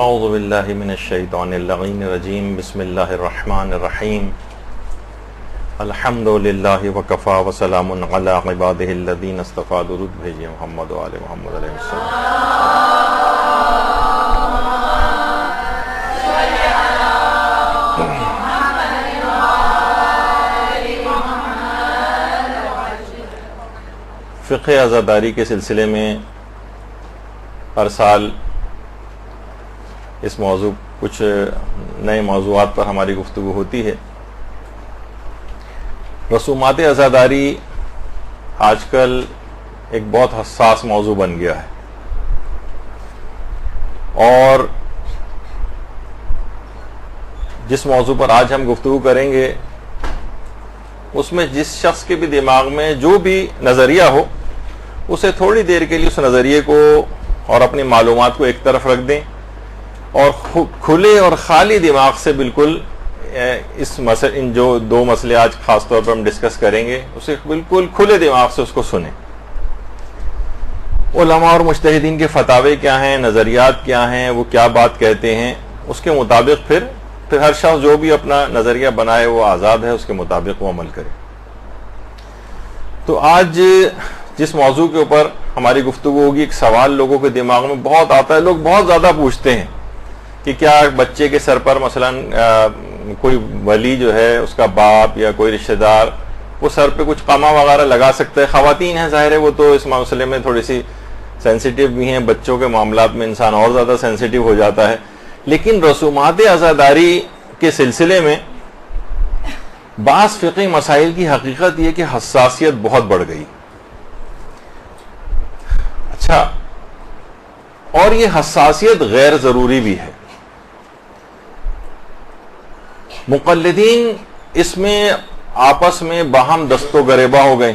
اعوذ باللہ من الشیطان اللعین الرجیم بسم اللہ الرحمن الرحیم الحمد للہ وکفا وسلام علی عبادہ الذین اصطفیٰ. درود بھیجئے محمد و آل محمد علیہ السلام. فقہ عزاداری کے سلسلے میں ہر سال اس موضوع کچھ نئے موضوعات پر ہماری گفتگو ہوتی ہے. رسومات عزاداری آج کل ایک بہت حساس موضوع بن گیا ہے، اور جس موضوع پر آج ہم گفتگو کریں گے اس میں جس شخص کے بھی دماغ میں جو بھی نظریہ ہو اسے تھوڑی دیر کے لیے اس نظریے کو اور اپنی معلومات کو ایک طرف رکھ دیں اور کھلے اور خالی دماغ سے بالکل ان جو دو مسئلے آج خاص طور پر ہم ڈسکس کریں گے اسے بالکل کھلے دماغ سے اس کو سنیں. علماء اور مجتہدین کے فتاوے کیا ہیں، نظریات کیا ہیں، وہ کیا بات کہتے ہیں، اس کے مطابق پھر ہر شخص جو بھی اپنا نظریہ بنائے وہ آزاد ہے، اس کے مطابق وہ عمل کرے. تو آج جس موضوع کے اوپر ہماری گفتگو ہوگی، ایک سوال لوگوں کے دماغ میں بہت آتا ہے، لوگ بہت زیادہ پوچھتے ہیں کہ کیا بچے کے سر پر مثلا کوئی ولی جو ہے اس کا باپ یا کوئی رشتہ دار وہ سر پہ کچھ قمع وغیرہ لگا سکتا ہے. خواتین ہیں ظاہر ہے وہ تو اس مسئلے میں تھوڑی سی سینسیٹیو بھی ہیں، بچوں کے معاملات میں انسان اور زیادہ سینسیٹیو ہو جاتا ہے. لیکن رسومات عزاداری کے سلسلے میں بعض فقہی مسائل کی حقیقت یہ کہ حساسیت بہت بڑھ گئی. اچھا، اور یہ حساسیت غیر ضروری بھی ہے. مقلدین اس میں آپس میں باہم دست و گریباں ہو گئے.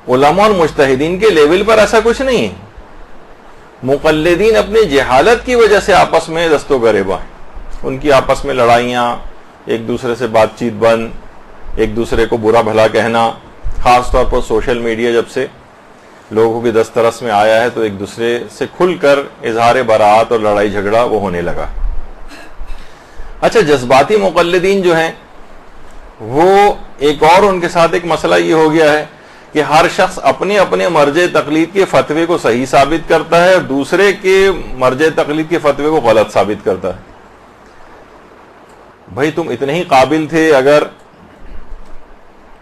علماء اور مجتہدین کے لیول پر ایسا کچھ نہیں ہے. مقلدین اپنی جہالت کی وجہ سے آپس میں دست و گریباں ہیں. ان کی آپس میں لڑائیاں، ایک دوسرے سے بات چیت بند، ایک دوسرے کو برا بھلا کہنا. خاص طور پر سوشل میڈیا جب سے لوگوں کی دسترس میں آیا ہے تو ایک دوسرے سے کھل کر اظہار براعت اور لڑائی جھگڑا وہ ہونے لگا. اچھا، جذباتی مقلدین جو ہیں وہ ایک اور ان کے ساتھ ایک مسئلہ یہ ہو گیا ہے کہ ہر شخص اپنے اپنے مرجع تقلید کے فتوے کو صحیح ثابت کرتا ہے اور دوسرے کے مرجع تقلید کے فتوے کو غلط ثابت کرتا ہے. بھائی تم اتنے ہی قابل تھے اگر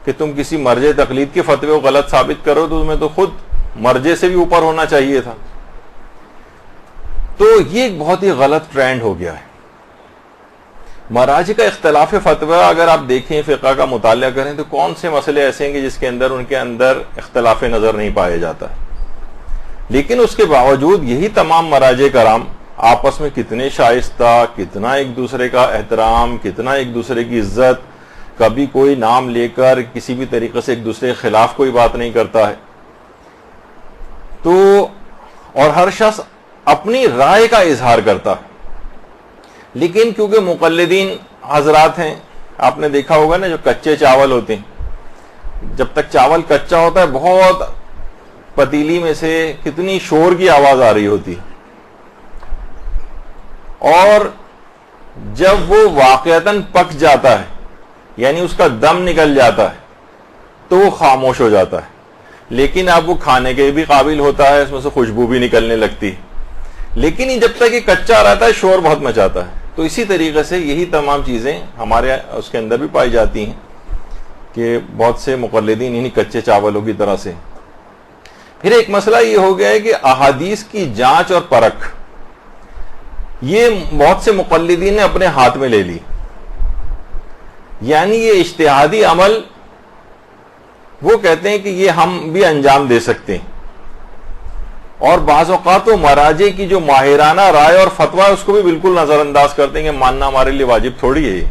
کہ تم کسی مرجع تقلید کے فتوے کو غلط ثابت کرو تو تمہیں تو خود مرجع سے بھی اوپر ہونا چاہیے تھا. تو یہ ایک بہت ہی غلط ٹرینڈ ہو گیا ہے. مراجع کا اختلاف فتویٰ اگر آپ دیکھیں، فقہ کا مطالعہ کریں تو کون سے مسئلے ایسے ہیں کہ جس کے اندر ان کے اندر اختلاف نظر نہیں پایا جاتا ہے. لیکن اس کے باوجود یہی تمام مراجع کرام آپس میں کتنے شائستہ، کتنا ایک دوسرے کا احترام، کتنا ایک دوسرے کی عزت، کبھی کوئی نام لے کر کسی بھی طریقے سے ایک دوسرے کے خلاف کوئی بات نہیں کرتا ہے. تو اور ہر شخص اپنی رائے کا اظہار کرتا ہے. لیکن کیونکہ مقلدین حضرات ہیں، آپ نے دیکھا ہوگا نا جو کچے چاول ہوتے ہیں، جب تک چاول کچا ہوتا ہے بہت پتیلی میں سے کتنی شور کی آواز آ رہی ہوتی ہے، اور جب وہ واقعتاً پک جاتا ہے یعنی اس کا دم نکل جاتا ہے تو وہ خاموش ہو جاتا ہے. لیکن اب وہ کھانے کے بھی قابل ہوتا ہے، اس میں سے خوشبو بھی نکلنے لگتی. لیکن جب تک یہ کچا رہتا ہے شور بہت مچاتا ہے. تو اسی طریقے سے یہی تمام چیزیں ہمارے اس کے اندر بھی پائی جاتی ہیں کہ بہت سے مقلدین انہی کچے چاولوں کی طرح سے. پھر ایک مسئلہ یہ ہو گیا ہے کہ احادیث کی جانچ اور پرکھ یہ بہت سے مقلدین نے اپنے ہاتھ میں لے لی. یعنی یہ اجتہادی عمل وہ کہتے ہیں کہ یہ ہم بھی انجام دے سکتے ہیں، اور بعض اوقات وہ مراجع کی جو ماہرانہ رائے اور فتویٰ اس کو بھی بالکل نظر انداز کرتے ہیں کہ ماننا ہمارے لیے واجب تھوڑی ہے.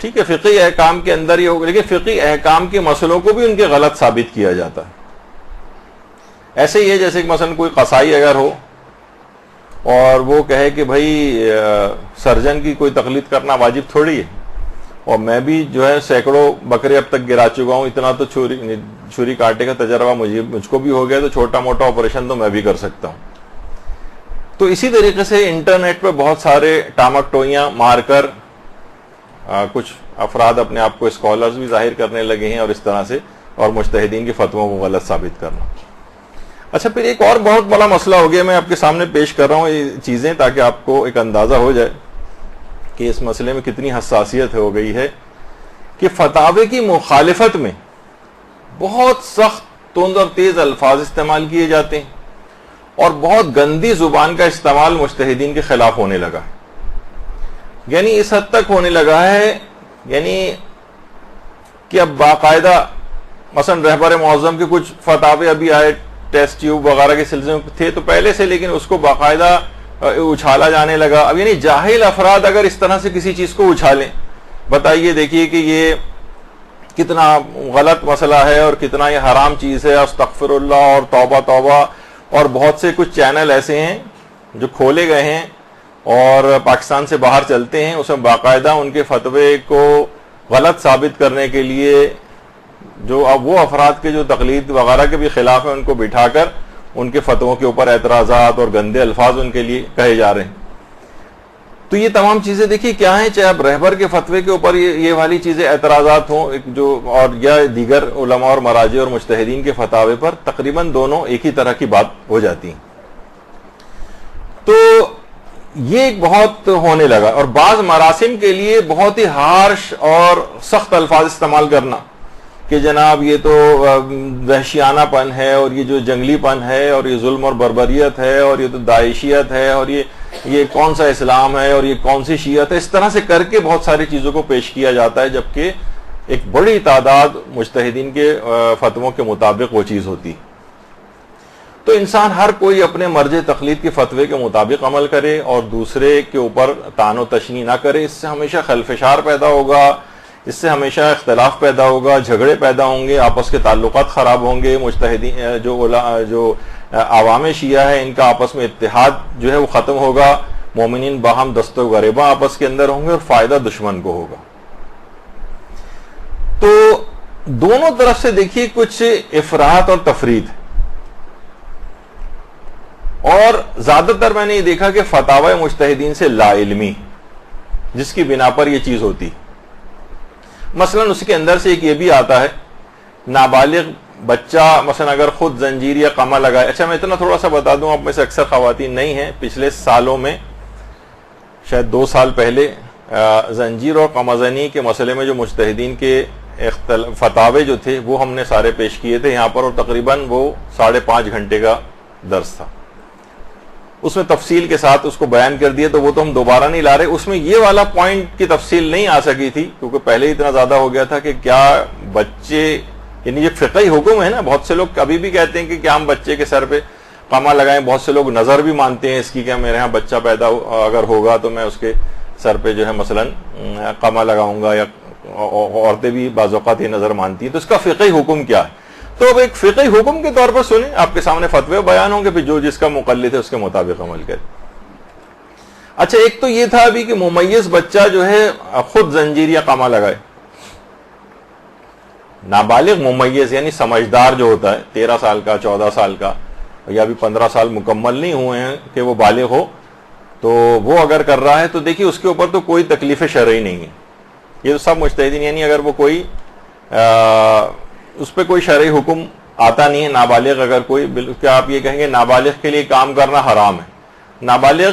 ٹھیک ہے، فقہی احکام کے اندر یہ ہوگا، لیکن فقہی احکام کے مسئلوں کو بھی ان کے غلط ثابت کیا جاتا ہے. ایسے ہی ہے جیسے کہ مثلا کوئی قصائی اگر ہو اور وہ کہے کہ بھائی سرجن کی کوئی تقلید کرنا واجب تھوڑی ہے، اور میں بھی جو ہے سینکڑوں بکرے اب تک گرا چکا ہوں، اتنا تو چھری کاٹے کا تجربہ مجھ کو بھی ہو گیا، تو چھوٹا موٹا آپریشن تو میں بھی کر سکتا ہوں. تو اسی طریقے سے انٹرنیٹ پہ بہت سارے ٹامک ٹوئیاں مار کر کچھ افراد اپنے آپ کو اسکالرز بھی ظاہر کرنے لگے ہیں اور اس طرح سے اور مجتہدین کے فتووں کو غلط ثابت کرنا. اچھا پھر ایک اور بہت بڑا مسئلہ ہو گیا, میں آپ کے سامنے پیش کر رہا ہوں یہ چیزیں تاکہ آپ کو ایک اندازہ ہو جائے کہ اس مسئلے میں کتنی حساسیت ہو گئی ہے, کہ فتاوے کی مخالفت میں بہت سخت تند اور تیز الفاظ استعمال کیے جاتے ہیں اور بہت گندی زبان کا استعمال مجتہدین کے خلاف ہونے لگا, یعنی اس حد تک ہونے لگا ہے یعنی کہ اب باقاعدہ مثلا رہبر معظم کے کچھ فتاوے ابھی آئے ٹیسٹ ٹیوب وغیرہ کے سلسلے میں تھے تو پہلے سے, لیکن اس کو باقاعدہ اچھالا جانے لگا. اب یعنی جاہل افراد اگر اس طرح سے کسی چیز کو اچھالیں, بتائیے دیکھیے کہ یہ کتنا غلط مسئلہ ہے اور کتنا یہ حرام چیز ہے. استغفر اللہ اور توبہ توبہ, اور بہت سے کچھ چینل ایسے ہیں جو کھولے گئے ہیں اور پاکستان سے باہر چلتے ہیں, اس میں باقاعدہ ان کے فتوے کو غلط ثابت کرنے کے لیے جو اب وہ افراد کے جو تقلید وغیرہ کے بھی خلاف ہیں ان کو بٹھا کر ان کے فتووں کے اوپر اعتراضات اور گندے الفاظ ان کے لیے کہے جا رہے ہیں. تو یہ تمام چیزیں دیکھیے کیا ہیں, چاہے اب رہبر کے فتوے کے اوپر یہ والی چیزیں اعتراضات ہوں جو اور یا دیگر علماء اور مراجع اور مجتہدین کے فتاوے پر, تقریباً دونوں ایک ہی طرح کی بات ہو جاتی ہیں. تو یہ ایک بہت ہونے لگا, اور بعض مراسم کے لیے بہت ہی ہارش اور سخت الفاظ استعمال کرنا کہ جناب یہ تو وحشیانہ پن ہے اور یہ جو جنگلی پن ہے اور یہ ظلم اور بربریت ہے اور یہ تو داعشیت ہے اور یہ کون سا اسلام ہے اور یہ کون سی شیعت ہے, اس طرح سے کر کے بہت ساری چیزوں کو پیش کیا جاتا ہے, جبکہ ایک بڑی تعداد مجتہدین کے فتووں کے مطابق وہ چیز ہوتی. تو انسان ہر کوئی اپنے مرجع تقلید کے فتوے کے مطابق عمل کرے اور دوسرے کے اوپر طعن و تشنیع نہ کرے. اس سے ہمیشہ خلفشار پیدا ہوگا, اس سے ہمیشہ اختلاف پیدا ہوگا, جھگڑے پیدا ہوں گے, آپس کے تعلقات خراب ہوں گے. مجتہدین جو عوام شیعہ ہے ان کا آپس میں اتحاد جو ہے وہ ختم ہوگا, مومنین باہم دست و غریبہ آپس کے اندر ہوں گے اور فائدہ دشمن کو ہوگا. تو دونوں طرف سے دیکھیے کچھ افراط اور تفرید, اور زیادہ تر میں نے یہ دیکھا کہ فتاوی مجتہدین سے لا علمی جس کی بنا پر یہ چیز ہوتی. مثلا اس کے اندر سے ایک یہ بھی آتا ہے, نابالغ بچہ مثلا اگر خود زنجیر یا قمع لگائے. اچھا میں اتنا تھوڑا سا بتا دوں, آپ میں سے اکثر خواتین نہیں ہیں, پچھلے سالوں میں شاید 2 سال پہلے زنجیر اور قمع زنی کے مسئلے میں جو مجتہدین کے فتاوے جو تھے وہ ہم نے سارے پیش کیے تھے یہاں پر, اور تقریباً وہ 5.5 گھنٹے کا درس تھا. اس میں تفصیل کے ساتھ اس کو بیان کر دیا, تو وہ تو ہم دوبارہ نہیں لا رہے. اس میں یہ والا پوائنٹ کی تفصیل نہیں آ سکی تھی کیونکہ پہلے ہی اتنا زیادہ ہو گیا تھا کہ کیا بچے, یعنی یہ فقہی حکم ہے نا, بہت سے لوگ ابھی بھی کہتے ہیں کہ کیا ہم بچے کے سر پہ قمع لگائیں. بہت سے لوگ نظر بھی مانتے ہیں اس کی کہ میرے ہاں بچہ پیدا اگر ہوگا تو میں اس کے سر پہ جو ہے مثلا قمع لگاؤں گا, یا عورتیں بھی بعض اوقات یہ نظر مانتی ہیں. تو اس کا فقہی حکم کیا ہے؟ تو اب ایک فقہی حکم کے طور پر سنیں, آپ کے سامنے فتوے بیان ہوں گے, پھر جو جس کا مقلد ہے اس کے مطابق عمل کرے. اچھا ایک تو یہ تھا ابھی کہ ممیز بچہ جو ہے خود زنجیر یا قمع لگائے. نابالغ ممیز یعنی سمجھدار جو ہوتا ہے 13 سال کا 14 سال کا یا بھی 15 سال مکمل نہیں ہوئے ہیں کہ وہ بالغ ہو, تو وہ اگر کر رہا ہے تو دیکھیے اس کے اوپر تو کوئی تکلیف شرعی نہیں ہے. یہ تو سب مجتہدین, یعنی اگر وہ کوئی اس پہ کوئی شرعی حکم آتا نہیں ہے. نابالغ اگر کوئی, کیا آپ یہ کہیں گے نابالغ کے لیے کام کرنا حرام ہے؟ نابالغ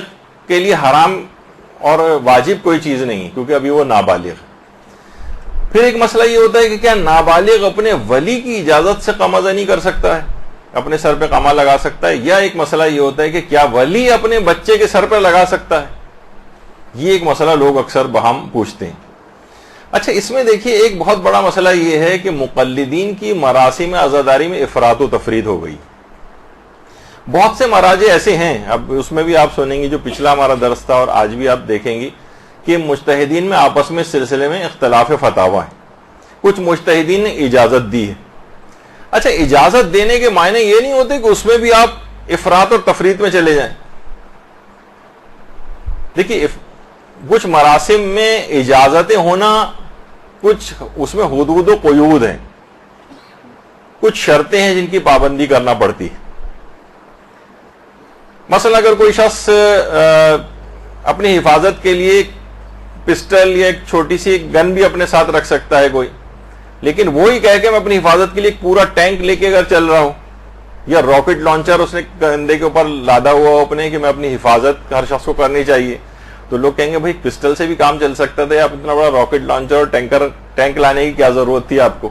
کے لیے حرام اور واجب کوئی چیز نہیں ہے کیونکہ ابھی وہ نابالغ ہے. پھر ایک مسئلہ یہ ہوتا ہے کہ کیا نابالغ اپنے ولی کی اجازت سے قمع زنی کر سکتا ہے, اپنے سر پہ قمع لگا سکتا ہے؟ یا ایک مسئلہ یہ ہوتا ہے کہ کیا ولی اپنے بچے کے سر پہ لگا سکتا ہے؟ یہ ایک مسئلہ لوگ اکثر بہم پوچھتے ہیں. اچھا اس میں دیکھیے ایک بہت بڑا مسئلہ یہ ہے کہ مقلدین کی مراسم عزاداری میں افراط و تفرید ہو گئی. بہت سے مراجع ایسے ہیں, اب اس میں بھی آپ سنیں گی جو پچھلا ہمارا درس تھا اور آج بھی آپ دیکھیں گی کہ مجتہدین میں آپس میں اس سلسلے میں اختلاف فتاوی ہیں. کچھ مجتہدین نے اجازت دی ہے. اچھا اجازت دینے کے معنی یہ نہیں ہوتے کہ اس میں بھی آپ افراط اور تفرید میں چلے جائیں. دیکھیے کچھ مراسم میں اجازتیں ہونا, کچھ اس میں حدود و قیود ہیں, کچھ شرطیں ہیں جن کی پابندی کرنا پڑتی ہے. مثلا اگر کوئی شخص اپنی حفاظت کے لیے پسٹل یا ایک چھوٹی سی گن بھی اپنے ساتھ رکھ سکتا ہے کوئی، لیکن وہی کہہ کے میں اپنی حفاظت کے لیے ایک پورا ٹینک لے کے اگر چل رہا ہوں، یا راکٹ لانچر اس نے کندھے کے اوپر لادا ہوا ہو اپنے کہ میں اپنی حفاظت ہر شخص کو کرنی چاہیے، تو لوگ کہیں گے بھائی پسٹل سے بھی کام چل سکتا تھا، آپ اتنا بڑا راکٹ لانچر اور ٹینک لانے کی کیا ضرورت تھی آپ کو؟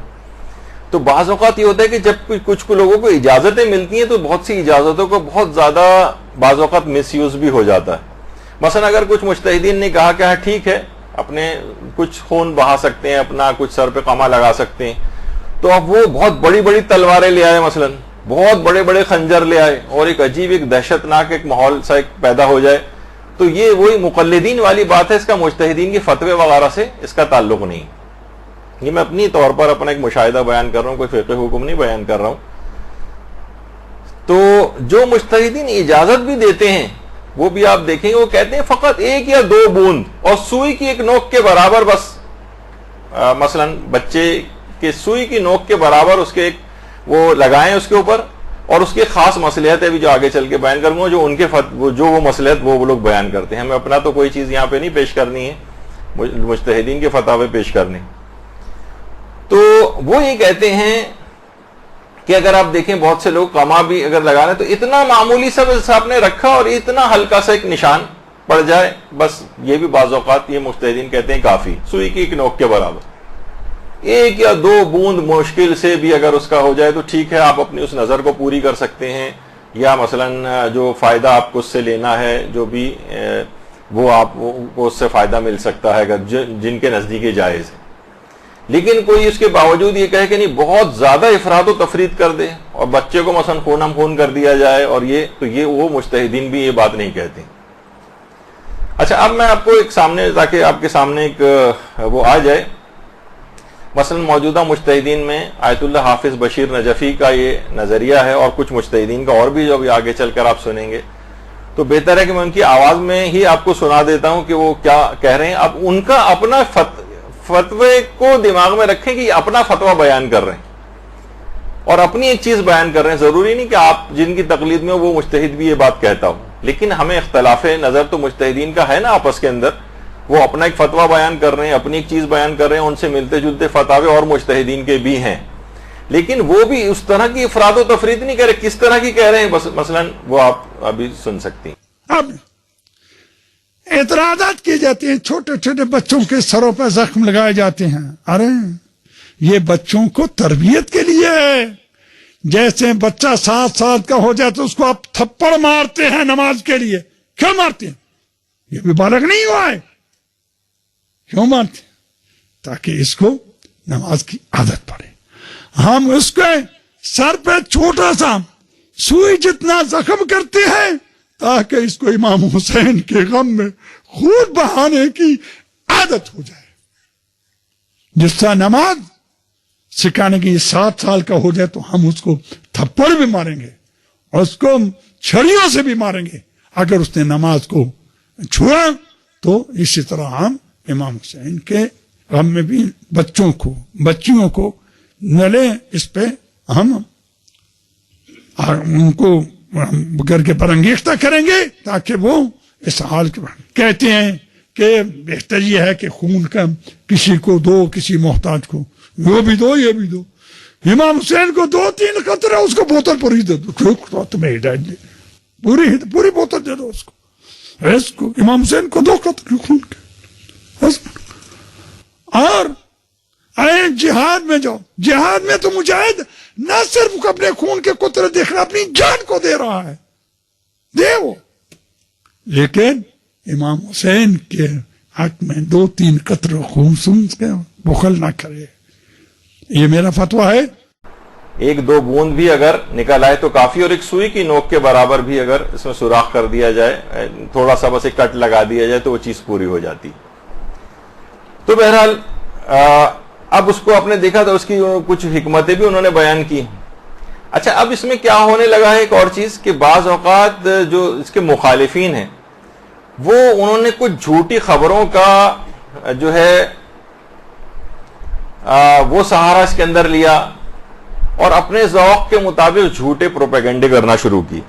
تو بعض اوقات یہ ہوتا ہے کہ جب کچھ لوگوں کو اجازتیں ملتی ہیں تو بہت سی اجازتوں کو بہت زیادہ بعض اوقات مس یوز بھی ہو جاتا ہے. مثلا اگر کچھ مجتہدین نے کہا کہ ہاں ٹھیک ہے اپنے کچھ خون بہا سکتے ہیں، اپنا کچھ سر پہ قمع لگا سکتے ہیں، تو اب وہ بہت بڑی بڑی تلواریں لے آئے، مثلا بہت بڑے بڑے خنجر لے آئے اور ایک عجیب ایک دہشت ناک ایک ماحول سا ایک پیدا ہو جائے، تو یہ وہی مقلدین والی بات ہے، اس کا مجتہدین کے فتوے وغیرہ سے اس کا تعلق نہیں. یہ میں اپنی طور پر اپنا ایک مشاہدہ بیان کر رہا ہوں، کوئی فقہ حکم نہیں بیان کر رہا ہوں. تو جو مجتہدین اجازت بھی دیتے ہیں وہ بھی آپ دیکھیں گے وہ کہتے ہیں فقط 1 یا 2 بوند اور سوئی کی ایک نوک کے برابر بس، مثلا بچے کے سوئی کی نوک کے برابر اس کے ایک وہ لگائیں اس کے اوپر، اور اس کی خاص مصلحت ہے بھی جو آگے چل کے بیان کروں گا، جو ان کے جو وہ مصلحت وہ لوگ بیان کرتے ہیں. ہمیں اپنا تو کوئی چیز یہاں پہ نہیں پیش کرنی ہے، مجتہدین کے فتاوے پیش کرنے. تو وہ یہ کہتے ہیں کہ اگر آپ دیکھیں بہت سے لوگ قمع بھی اگر لگانے تو اتنا معمولی سا بس آپ نے رکھا اور اتنا ہلکا سا ایک نشان پڑ جائے بس، یہ بھی بعض اوقات یہ مجتہدین کہتے ہیں کافی، سوئی کی ایک نوک کے برابر. 1 یا 2 بوند مشکل سے بھی اگر اس کا ہو جائے تو ٹھیک ہے، آپ اپنی اس نظر کو پوری کر سکتے ہیں، یا مثلا جو فائدہ آپ کو اس سے لینا ہے جو بھی وہ آپ کو اس سے فائدہ مل سکتا ہے اگر جن کے نزدیک جائز ہے. لیکن کوئی اس کے باوجود یہ کہے کہ نہیں بہت زیادہ افراد و تفرید کر دے اور بچے کو مثلا خون ہم خون کر دیا جائے، اور یہ وہ مجتہدین بھی یہ بات نہیں کہتے. اچھا اب میں آپ کو ایک سامنے تاکہ آپ کے سامنے ایک وہ آ جائے، مثلا موجودہ مجتہدین میں آیت اللہ حافظ بشیر نجفی کا یہ نظریہ ہے، اور کچھ مجتہدین کا اور بھی جو ابھی آگے چل کر آپ سنیں گے، تو بہتر ہے کہ میں ان کی آواز میں ہی آپ کو سنا دیتا ہوں کہ وہ کیا کہہ رہے ہیں. اب ان کا اپنا فتوے کو دماغ میں رکھیں کہ یہ اپنا فتویٰ بیان کر رہے ہیں اور اپنی ایک چیز بیان کر رہے ہیں. ضروری نہیں کہ آپ جن کی تقلید میں وہ مجتہد بھی یہ بات کہتا ہو، لیکن ہمیں اختلاف نظر تو مجتہدین کا ہے نا آپس کے اندر. وہ اپنا ایک فتویٰ بیان کر رہے ہیں، اپنی ایک چیز بیان کر رہے ہیں، ان سے ملتے جلتے فتاوے اور مجتہدین کے بھی ہیں، لیکن وہ بھی اس طرح کی افراد و تفرید نہیں کہہ رہے. کس طرح کی کہہ رہے ہیں مثلا وہ آپ ابھی سن سکتی ہیں. اب اعتراضات کیے جاتے ہیں، چھوٹے چھوٹے بچوں کے سروں پہ زخم لگائے جاتے ہیں. ارے یہ بچوں کو تربیت کے لیے ہے. جیسے بچہ 7 سال کا ہو جائے تو اس کو آپ تھپڑ مارتے ہیں نماز کے لیے. کیوں مارتے ہیں؟ یہ بھی بالغ نہیں ہوا ہے. کیوں مارتے ہیں؟ تاکہ اس کو نماز کی عادت پڑے. ہم اس کے سر پہ چھوٹا سا سوئی جتنا زخم کرتے ہیں تاکہ اس کو امام حسین کے غم میں خون بہانے کی عادت ہو جائے. جس طرح نماز سکھانے کی 7 سال کا ہو جائے تو ہم اس کو تھپڑ بھی ماریں گے اور اس کو چھڑیوں سے بھی ماریں گے اگر اس نے نماز کو چھوڑا. تو اسی طرح ہم امام حسین کے غم میں بھی بچیوں کو نہ لیں، اس پہ ہم ان کو کر کے برانگیختہ کریں گے تاکہ وہ اس حال کے بعد کہتے ہیں کہ بہتر یہ ہے کہ خون کا کسی کو دو، کسی محتاج کو وہ بھی دو یہ بھی دو. امام حسین کو 2-3 قطرے اس کو بوتل پوری دے دو، تمہیں ہدایت دے پوری بوتل دے دو اس کو امام حسین کو 2 قطرے خون کے. اور جہاد میں جاؤ، جہاد میں تو مجاہد نہ صرف اپنے خون کے قطرے دیکھ رہا، اپنی جان کو دے رہا ہے، دے وہ، لیکن امام حسین کے حق میں 2-3 قطرے خون سن کے بخل نہ کرے. یہ میرا فتویٰ ہے. 1-2 بوند بھی اگر نکل آئے تو کافی، اور ایک سوئی کی نوک کے برابر بھی اگر اس میں سوراخ کر دیا جائے، تھوڑا سا بس ایک کٹ لگا دیا جائے تو وہ چیز پوری ہو جاتی. تو بہرحال اب اس کو آپ نے دیکھا تو اس کی کچھ حکمتیں بھی انہوں نے بیان کی. اچھا اب اس میں کیا ہونے لگا ہے ایک اور چیز کہ بعض اوقات جو اس کے مخالفین ہیں وہ انہوں نے کچھ جھوٹی خبروں کا جو ہے وہ سہارا اس کے اندر لیا اور اپنے ذوق کے مطابق جھوٹے پروپیگنڈے کرنا شروع کی.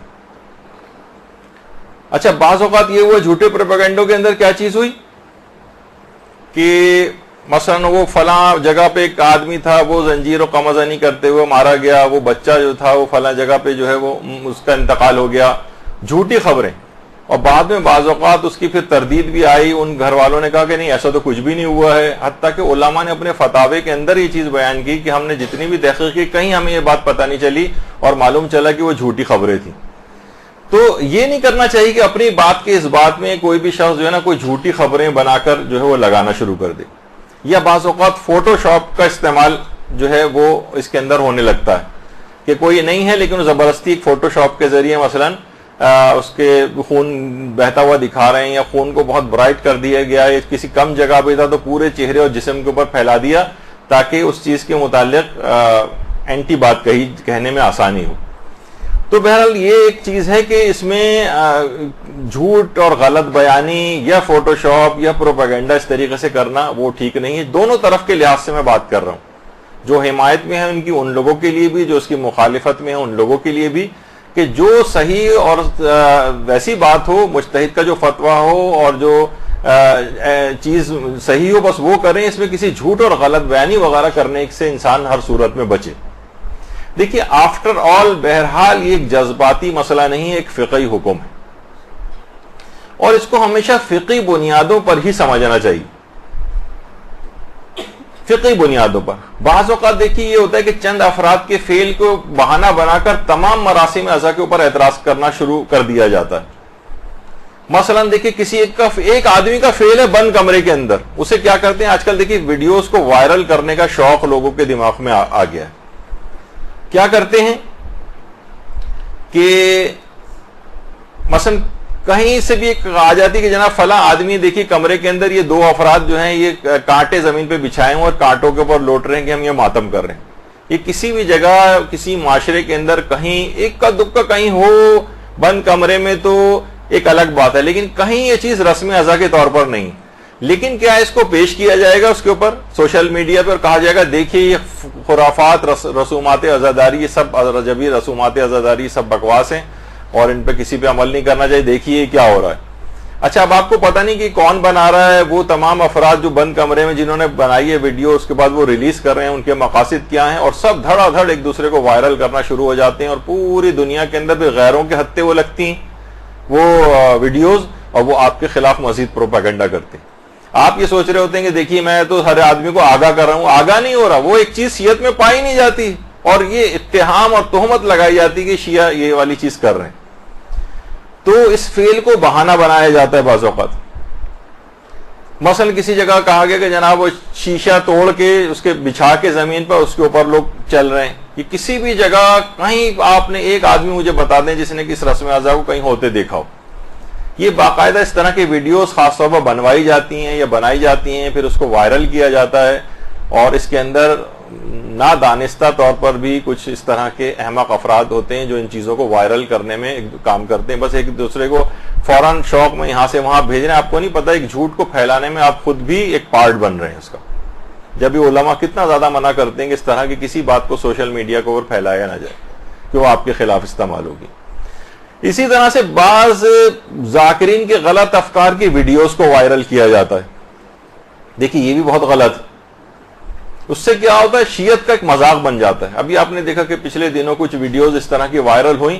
اچھا بعض اوقات یہ ہوا جھوٹے پروپیگنڈوں کے اندر کیا چیز ہوئی کہ مثلا وہ فلاں جگہ پہ ایک آدمی تھا, وہ زنجیر و قمزنی کرتے ہوئے مارا گیا, وہ بچہ جو تھا وہ فلاں جگہ پہ جو ہے وہ اس کا انتقال ہو گیا, جھوٹی خبریں. اور بعد میں بعض اوقات اس کی پھر تردید بھی آئی, ان گھر والوں نے کہا کہ نہیں ایسا تو کچھ بھی نہیں ہوا ہے, حتیٰ کہ علماء نے اپنے فتاوے کے اندر یہ چیز بیان کی کہ ہم نے جتنی بھی تحقیق کی کہیں ہمیں یہ بات پتہ نہیں چلی اور معلوم چلا کہ وہ جھوٹی خبریں تھیں. تو یہ نہیں کرنا چاہیے کہ اپنی بات کے اس بات میں کوئی بھی شخص جو ہے نا کوئی جھوٹی خبریں بنا کر جو ہے وہ لگانا شروع کر دے, یا بعض اوقات فوٹو شاپ کا استعمال جو ہے وہ اس کے اندر ہونے لگتا ہے کہ کوئی نہیں ہے لیکن زبردستی ایک فوٹو شاپ کے ذریعے مثلا اس کے خون بہتا ہوا دکھا رہے ہیں, یا خون کو بہت برائٹ کر دیا گیا ہے, کسی کم جگہ پہ تھا تو پورے چہرے اور جسم کے اوپر پھیلا دیا تاکہ اس چیز کے متعلق اینٹی بات کہنے میں آسانی ہو. تو بہرحال یہ ایک چیز ہے کہ اس میں جھوٹ اور غلط بیانی یا فوٹو شاپ یا پروپیگنڈا اس طریقے سے کرنا وہ ٹھیک نہیں ہے. دونوں طرف کے لحاظ سے میں بات کر رہا ہوں, جو حمایت میں ہے ان کی ان لوگوں کے لیے بھی, جو اس کی مخالفت میں ہے ان لوگوں کے لیے بھی, کہ جو صحیح اور ویسی بات ہو, مجتہد کا جو فتویٰ ہو اور جو چیز صحیح ہو بس وہ کریں, اس میں کسی جھوٹ اور غلط بیانی وغیرہ کرنے سے انسان ہر صورت میں بچے. دیکھیے آفٹر آل بہرحال یہ ایک جذباتی مسئلہ نہیں ہے, ایک فقہی حکم ہے اور اس کو ہمیشہ فقہی بنیادوں پر ہی سمجھنا چاہیے, فقہی بنیادوں پر. بعض اوقات دیکھیے یہ ہوتا ہے کہ چند افراد کے فعل کو بہانہ بنا کر تمام مراسم اعضاء کے اوپر اعتراض کرنا شروع کر دیا جاتا ہے. مثلا دیکھیے کسی ایک آدمی کا فعل ہے بند کمرے کے اندر, اسے کیا کرتے ہیں آج کل دیکھیے ویڈیوز کو وائرل کرنے کا شوق لوگوں کے دماغ میں آ گیا ہے. کیا کرتے ہیں کہ مثلا کہیں سے بھی ایک آ جاتی کہ جناب فلاں آدمی دیکھیے کمرے کے اندر یہ دو افراد جو ہیں یہ کانٹے زمین پہ بچھائے ہیں اور کانٹوں کے اوپر لوٹ رہے ہیں کہ ہم یہ ماتم کر رہے ہیں. یہ کسی بھی جگہ کسی معاشرے کے اندر کہیں ایک کا دکا کہیں ہو بند کمرے میں تو ایک الگ بات ہے, لیکن کہیں یہ چیز رسم اعضاء کے طور پر نہیں. لیکن کیا اس کو پیش کیا جائے گا اس کے اوپر سوشل میڈیا پہ اور کہا جائے گا دیکھیے یہ خرافات رسومات عزاداری یہ سب رجبی رسومات عزاداری یہ سب بکواس ہیں اور ان پہ کسی پہ عمل نہیں کرنا چاہیے, دیکھیے کیا ہو رہا ہے. اچھا اب آپ کو پتہ نہیں کہ کون بنا رہا ہے, وہ تمام افراد جو بند کمرے میں جنہوں نے بنائی ہے ویڈیو اس کے بعد وہ ریلیز کر رہے ہیں, ان کے مقاصد کیا ہیں, اور سب دھڑا دھڑ ایک دوسرے کو وائرل کرنا شروع ہو جاتے ہیں اور پوری دنیا کے اندر بھی غیروں کے ہتھے وہ لگتی ہیں وہ ویڈیوز اور وہ آپ کے خلاف مزید پروپیگنڈا کرتے ہیں. آپ یہ سوچ رہے ہوتے ہیں کہ دیکھیے میں تو ہر آدمی کو آگاہ کر رہا ہوں, آگاہ نہیں ہو رہا, وہ ایک چیز شیعت میں پائی نہیں جاتی اور یہ اتہام اور تہمت لگائی جاتی کہ شیعہ یہ والی چیز کر رہے ہیں. تو اس فعل کو بہانہ بنایا جاتا ہے بعض اوقات. مثلا کسی جگہ کہا گیا کہ جناب وہ شیشہ توڑ کے اس کے بچھا کے زمین پر اس کے اوپر لوگ چل رہے ہیں. یہ کسی بھی جگہ کہیں آپ نے ایک آدمی مجھے بتا دیں جس نے کس رسم اعضاء کو کہیں ہوتے دیکھا ہو. یہ باقاعدہ اس طرح کے ویڈیوز خاص طور پر بنوائی جاتی ہیں یا بنائی جاتی ہیں, پھر اس کو وائرل کیا جاتا ہے اور اس کے اندر نادانستہ طور پر بھی کچھ اس طرح کے احمق افراد ہوتے ہیں جو ان چیزوں کو وائرل کرنے میں کام کرتے ہیں, بس ایک دوسرے کو فوراً شوق میں یہاں سے وہاں بھیج رہے ہیں. آپ کو نہیں پتا ایک جھوٹ کو پھیلانے میں آپ خود بھی ایک پارٹ بن رہے ہیں اس کا, جبکہ علماء کتنا زیادہ منع کرتے ہیں کہ اس طرح کی کسی بات کو سوشل میڈیا کے اوپر پھیلایا نہ جائے کہ وہ آپ کے خلاف استعمال ہوگی. اسی طرح سے بعض ذاکرین کے غلط افکار کی ویڈیوز کو وائرل کیا جاتا ہے. دیکھیے یہ بھی بہت غلط ہے. اس سے کیا ہوتا ہے شیعت کا ایک مذاق بن جاتا ہے. ابھی آپ نے دیکھا کہ پچھلے دنوں کچھ ویڈیوز اس طرح کی وائرل ہوئیں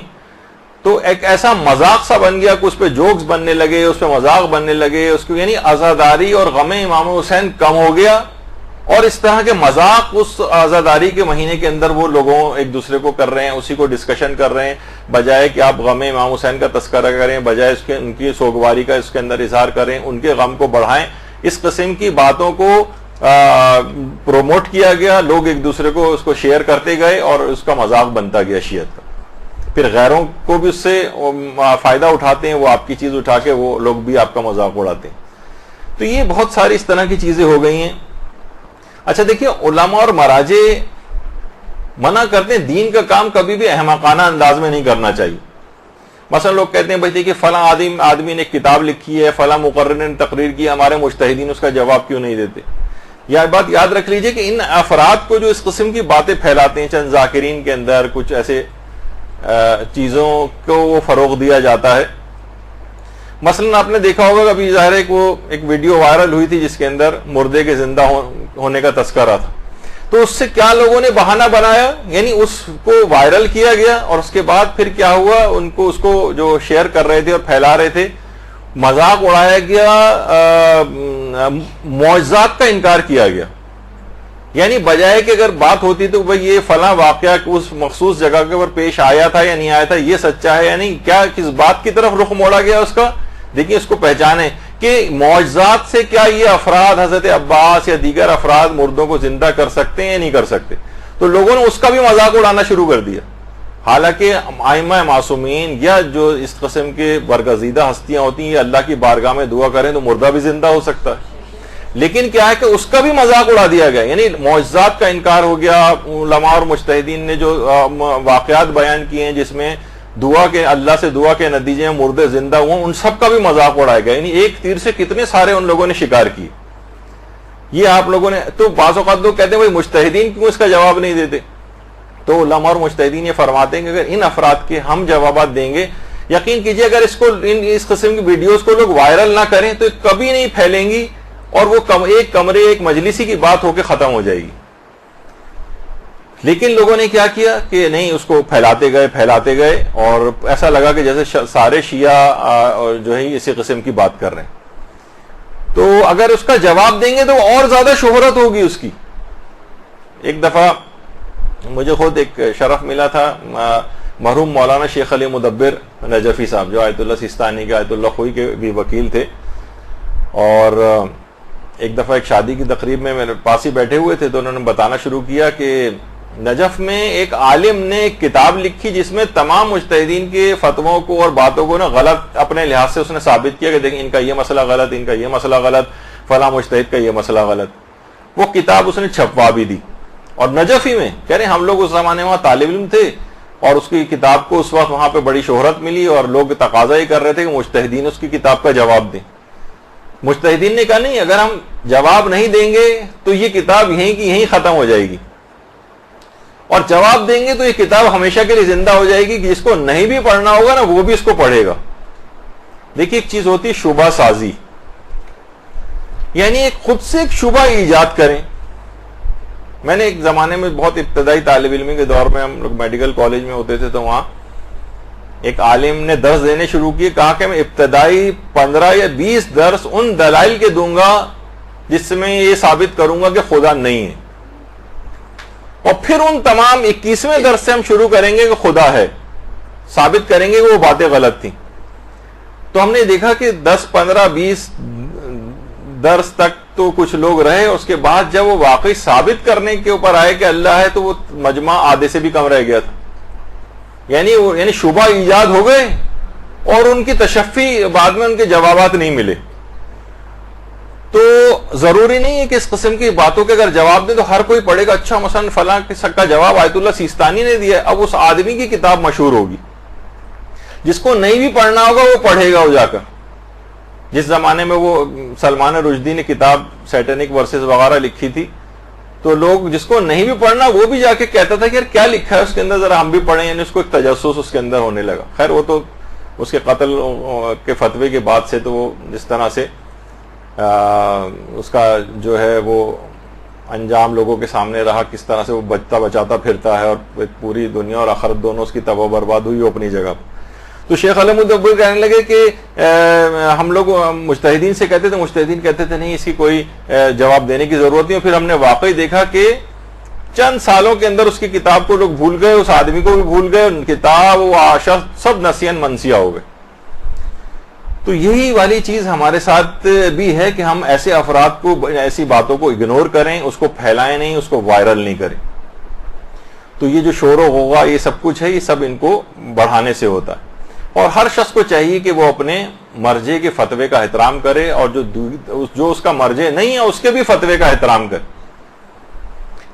تو ایک ایسا مذاق سا بن گیا کہ اس پہ جوکس بننے لگے, اس پہ مذاق بننے لگے, اس کو یعنی عزاداری اور غم امام حسین کم ہو گیا اور اس طرح کے مذاق اس عزاداری کے مہینے کے اندر وہ لوگوں ایک دوسرے کو کر رہے ہیں, اسی کو ڈسکشن کر رہے ہیں, بجائے کہ آپ غم امام حسین کا تذکرہ کریں, بجائے اس کے ان کی سوگواری کا اس کے اندر اظہار کریں, ان کے غم کو بڑھائیں. اس قسم کی باتوں کو پروموٹ کیا گیا, لوگ ایک دوسرے کو اس کو شیئر کرتے گئے اور اس کا مذاق بنتا گیا شیعت کا. پھر غیروں کو بھی اس سے فائدہ اٹھاتے ہیں, وہ آپ کی چیز اٹھا کے وہ لوگ بھی آپ کا مذاق اڑاتے ہیں. تو یہ بہت ساری اس طرح کی چیزیں ہو گئی ہیں. اچھا دیکھیے علماء اور مراجع منع کرتے ہیں دین کا کام کبھی بھی احمقانہ انداز میں نہیں کرنا چاہیے. مثلا لوگ کہتے ہیں بھائی دیکھیے فلاں آدمی نے ایک کتاب لکھی ہے, فلاں مقرر نے تقریر کی, ہمارے مجتہدین اس کا جواب کیوں نہیں دیتے. یہ بات یاد رکھ لیجئے کہ ان افراد کو جو اس قسم کی باتیں پھیلاتے ہیں, چند ذاکرین کے اندر کچھ ایسے چیزوں کو وہ فروغ دیا جاتا ہے مثلا آپ نے دیکھا ہوگا ابھی ظاہر ہے کہ وہ ایک ویڈیو وائرل ہوئی تھی جس کے اندر مردے کے زندہ ہونے کا تذکرہ تھا، تو اس سے کیا لوگوں نے بہانہ بنایا، یعنی اس کو وائرل کیا گیا اور اس کے بعد پھر کیا ہوا، اس کو جو شیئر کر رہے تھے اور پھیلا رہے تھے، مذاق اڑایا گیا، معجزات کا انکار کیا گیا. یعنی بجائے کہ اگر بات ہوتی تو بھئی یہ فلاں واقعہ اس مخصوص جگہ کے اوپر پیش آیا تھا یا نہیں آیا تھا، یہ سچا ہے یا نہیں، کیا کس بات کی طرف رخ موڑا گیا اس کا. دیکھیں اس کو پہچانیں کہ معجزات سے کیا یہ افراد حضرت عباس یا دیگر افراد مردوں کو زندہ کر سکتے ہیں یا نہیں کر سکتے. تو لوگوں نے اس کا بھی مذاق اڑانا شروع کر دیا، حالانکہ ائمہ معصومین یا جو اس قسم کے برگزیدہ ہستیاں ہوتی ہیں یہ اللہ کی بارگاہ میں دعا کریں تو مردہ بھی زندہ ہو سکتا ہے. لیکن کیا ہے کہ اس کا بھی مذاق اڑا دیا گیا، یعنی معجزات کا انکار ہو گیا. علماء اور مجتہدین نے جو واقعات بیان کیے ہیں جس میں دعا کے اللہ سے دعا کے نتیجے میں مردے زندہ ہوئے، ان سب کا بھی مذاق اڑایا گیا. یعنی ایک تیر سے کتنے سارے ان لوگوں نے شکار کیے. یہ آپ لوگوں نے تو بعض اوقات لوگ کہتے ہیں بھائی مجتہدین کیوں اس کا جواب نہیں دیتے، تو علماء اور مجتہدین یہ فرماتے ہیں کہ اگر ان افراد کے ہم جوابات دیں گے، یقین کیجئے اگر اس قسم کی ویڈیوز کو لوگ وائرل نہ کریں تو کبھی نہیں پھیلیں گی اور وہ ایک کمرے ایک مجلسی کی بات ہو کے ختم ہو جائے گی. لیکن لوگوں نے کیا کیا کہ نہیں، اس کو پھیلاتے گئے اور ایسا لگا کہ جیسے سارے شیعہ جو ہے اسی قسم کی بات کر رہے ہیں. تو اگر اس کا جواب دیں گے تو اور زیادہ شہرت ہوگی اس کی. ایک دفعہ مجھے خود ایک شرف ملا تھا، مرحوم مولانا شیخ علی مدبر نجفی صاحب جو آیت اللہ سیستانی کے آیت اللہ خوئی کے بھی وکیل تھے، اور ایک دفعہ ایک شادی کی تقریب میں میرے پاس ہی بیٹھے ہوئے تھے تو انہوں نے بتانا شروع کیا کہ نجف میں ایک عالم نے ایک کتاب لکھی جس میں تمام مجتہدین کے فتووں کو اور باتوں کو غلط اپنے لحاظ سے اس نے ثابت کیا کہ دیکھیں ان کا یہ مسئلہ غلط، ان کا یہ مسئلہ غلط، فلاں مجتہد کا یہ مسئلہ غلط. وہ کتاب اس نے چھپوا بھی دی، اور نجف ہی میں کہہ رہے ہم لوگ اس زمانے میں وہاں طالب علم تھے اور اس کی کتاب کو اس وقت وہاں پہ بڑی شہرت ملی اور لوگ تقاضا ہی کر رہے تھے کہ مجتہدین اس کی کتاب کا جواب دیں. مجتہدین نے کہا نہیں، اگر ہم جواب نہیں دیں گے تو یہ کتاب یہیں کی یہیں ختم ہو جائے گی، اور جواب دیں گے تو یہ کتاب ہمیشہ کے لیے زندہ ہو جائے گی، جس کو نہیں بھی پڑھنا ہوگا نا وہ بھی اس کو پڑھے گا. دیکھیے ایک چیز ہوتی ہے شبہ سازی، یعنی ایک خود سے ایک شبہ ایجاد کریں. میں نے ایک زمانے میں بہت ابتدائی طالب علمی کے دور میں ہم لوگ میڈیکل کالج میں ہوتے تھے تو وہاں ایک عالم نے درس دینے شروع کیے، کہا کہ میں ابتدائی 15 یا 20 درس ان دلائل کے دوں گا جس میں یہ ثابت کروں گا کہ خدا نہیں ہے، اور پھر ان تمام 21ویں درس سے ہم شروع کریں گے کہ خدا ہے، ثابت کریں گے کہ وہ باتیں غلط تھیں. تو ہم نے دیکھا کہ 10 15 20 درس تک تو کچھ لوگ رہے، اس کے بعد جب وہ واقعی ثابت کرنے کے اوپر آئے کہ اللہ ہے تو وہ مجمع آدھے سے بھی کم رہ گیا تھا. یعنی شبہ ایجاد ہو گئے اور ان کی تشفی بعد میں ان کے جوابات نہیں ملے. تو ضروری نہیں ہے کہ اس قسم کی باتوں کے اگر جواب دیں تو ہر کوئی پڑھے گا. اچھا مثلا فلاں کا جواب آیت اللہ سیستانی نے دیا، اب اس آدمی کی کتاب مشہور ہوگی، جس کو نہیں بھی پڑھنا ہوگا وہ پڑھے گا وہ جا کر. جس زمانے میں وہ سلمان رشدی نے کتاب سیٹینک ورسز وغیرہ لکھی تھی تو لوگ جس کو نہیں بھی پڑھنا وہ بھی جا کے کہتا تھا کہ یار کیا لکھا ہے اس کے اندر، ذرا ہم بھی پڑھیں. یعنی اس کو ایک تجسس اس کے اندر ہونے لگا. خیر وہ تو اس کے قتل کے فتوے کے بعد سے تو وہ جس طرح سے اس کا جو ہے وہ انجام لوگوں کے سامنے رہا، کس طرح سے وہ بچتا بچاتا پھرتا ہے اور پوری دنیا اور آخرت دونوں اس کی تباہ و برباد ہوئی اپنی جگہ. تو شیخ علی مدبر کہنے لگے کہ ہم لوگ مجتہدین سے کہتے تھے، مجتہدین کہتے تھے نہیں اس کی کوئی جواب دینے کی ضرورت نہیں. پھر ہم نے واقعی دیکھا کہ چند سالوں کے اندر اس کی کتاب کو لوگ بھول گئے، اس آدمی کو بھی بھول گئے، کتاب و آشا سب نسین منسیہ ہو گئے. تو یہی والی چیز ہمارے ساتھ بھی ہے کہ ہم ایسے افراد کو، ایسی باتوں کو اگنور کریں، اس کو پھیلائیں نہیں، اس کو وائرل نہیں کریں. تو یہ جو شور و غوغا یہ سب کچھ ہے، یہ سب ان کو بڑھانے سے ہوتا ہے. اور ہر شخص کو چاہیے کہ وہ اپنے مرجع کے فتوے کا احترام کرے، اور جو اس کا مرجع نہیں ہے اس کے بھی فتوے کا احترام کرے.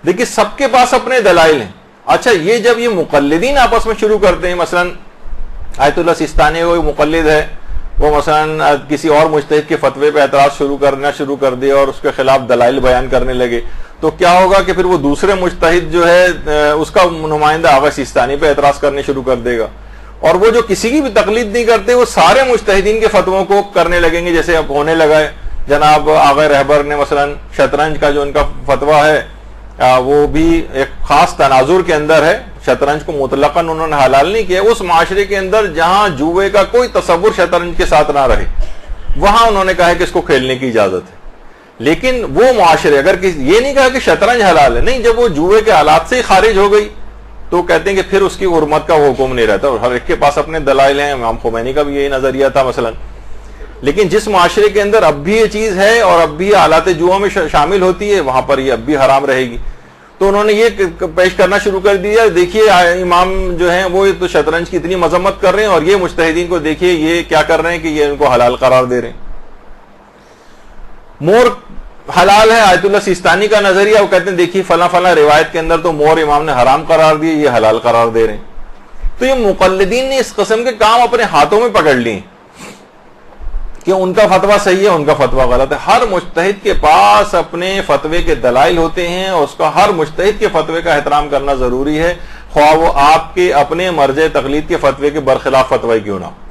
دیکھیے سب کے پاس اپنے دلائل ہیں. اچھا یہ جب یہ مقلدین آپس میں شروع کرتے ہیں، مثلا آیت اللہ سیستانی وہ مقلد ہے، وہ مثلا کسی اور مجتہد کے فتوے پہ اعتراض شروع کر دے اور اس کے خلاف دلائل بیان کرنے لگے، تو کیا ہوگا کہ پھر وہ دوسرے مجتہد جو ہے اس کا نمائندہ آغا سیستانی پہ اعتراض کرنے شروع کر دے گا، اور وہ جو کسی کی بھی تقلید نہیں کرتے وہ سارے مجتہدین کے فتووں کو کرنے لگیں گے، جیسے اب ہونے لگا ہے۔ جناب آغا رہبر نے مثلا شطرنج کا جو ان کا فتویٰ ہے وہ بھی ایک خاص تناظر کے اندر ہے، شطرنج کو مطلقاً انہوں نے حلال نہیں کیا، اس معاشرے کے اندر جہاں جوئے کا کوئی تصور شطرنج کے ساتھ نہ رہے وہاں انہوں نے کہا ہے کہ اس کو کھیلنے کی اجازت ہے۔ لیکن وہ معاشرے اگر یہ نہیں کہا کہ شطرنج حلال ہے، نہیں، جب وہ جوئے کے حالات سے ہی خارج ہو گئی تو کہتے ہیں کہ پھر اس کی حرمت کا وہ حکم نہیں رہتا، اور ہر ایک کے پاس اپنے دلائل ہیں، امام خمینی کا بھی یہی نظریہ تھا مثلا۔ لیکن جس معاشرے کے اندر اب بھی یہ چیز ہے اور اب بھی آلات جوا میں شامل ہوتی ہے وہاں پر یہ اب بھی حرام رہے گی، تو انہوں نے یہ پیش کرنا شروع کر دیا، دیکھیے امام جو ہیں وہ تو شطرنج کی اتنی مذمت کر رہے ہیں اور یہ مجتہدین کو دیکھیے یہ کیا کر رہے ہیں کہ یہ ان کو حلال قرار دے رہے ہیں۔ مور حلال ہے، آیت اللہ سیستانی کا نظریہ، وہ کہتے ہیں دیکھیے فلاں فلاں روایت کے اندر تو مور امام نے حرام قرار دیے، یہ حلال قرار دے رہے ہیں۔ تو یہ مقلدین نے اس قسم کے کام اپنے ہاتھوں میں پکڑ لیے کہ ان کا فتویٰ صحیح ہے، ان کا فتویٰ غلط ہے۔ ہر مجتہد کے پاس اپنے فتوے کے دلائل ہوتے ہیں اور اس کا ہر مجتہد کے فتوے کا احترام کرنا ضروری ہے، خواہ وہ آپ کے اپنے مرجع تقلید کے فتوے کے برخلاف فتوی کیوں نہ ہو۔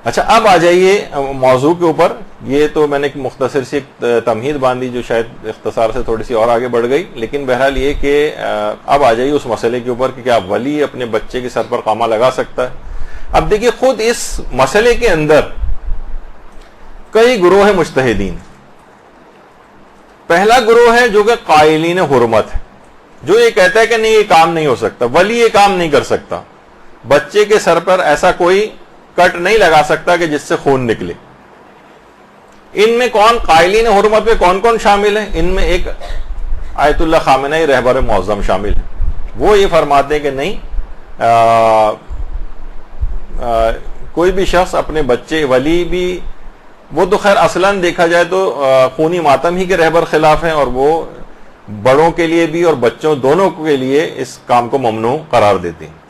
اچھا، اب آ جائیے موضوع کے اوپر۔ یہ تو میں نے ایک مختصر سی تمہید باندھی جو شاید اختصار سے تھوڑی سی اور آگے بڑھ گئی، لیکن بہرحال یہ کہ اب آ جائیے اس مسئلے کے اوپر کہ کیا ولی اپنے بچے کے سر پر قامہ لگا سکتا ہے۔ اب دیکھیے خود اس مسئلے کے اندر کئی گروہ مجتہدین۔ پہلا گروہ ہے جو کہ قائلین حرمت ہے، جو یہ کہتا ہے کہ نہیں یہ کام نہیں ہو سکتا، ولی یہ کام نہیں کر سکتا، بچے کے سر پر ایسا کوئی کٹ نہیں لگا سکتا کہ جس سے خون نکلے۔ ان میں کون قائلین حرمت میں کون کون شامل ہیں؟ ان میں ایک آیت اللہ خامنئی رہبر معظم شامل ہے۔ وہ یہ فرماتے ہیں کہ نہیں، کوئی بھی شخص اپنے بچے، ولی بھی وہ تو خیر اصلاً دیکھا جائے تو خونی ماتم ہی کے رہبر خلاف ہیں، اور وہ بڑوں کے لیے بھی اور بچوں دونوں کے لیے اس کام کو ممنوع قرار دیتے ہیں۔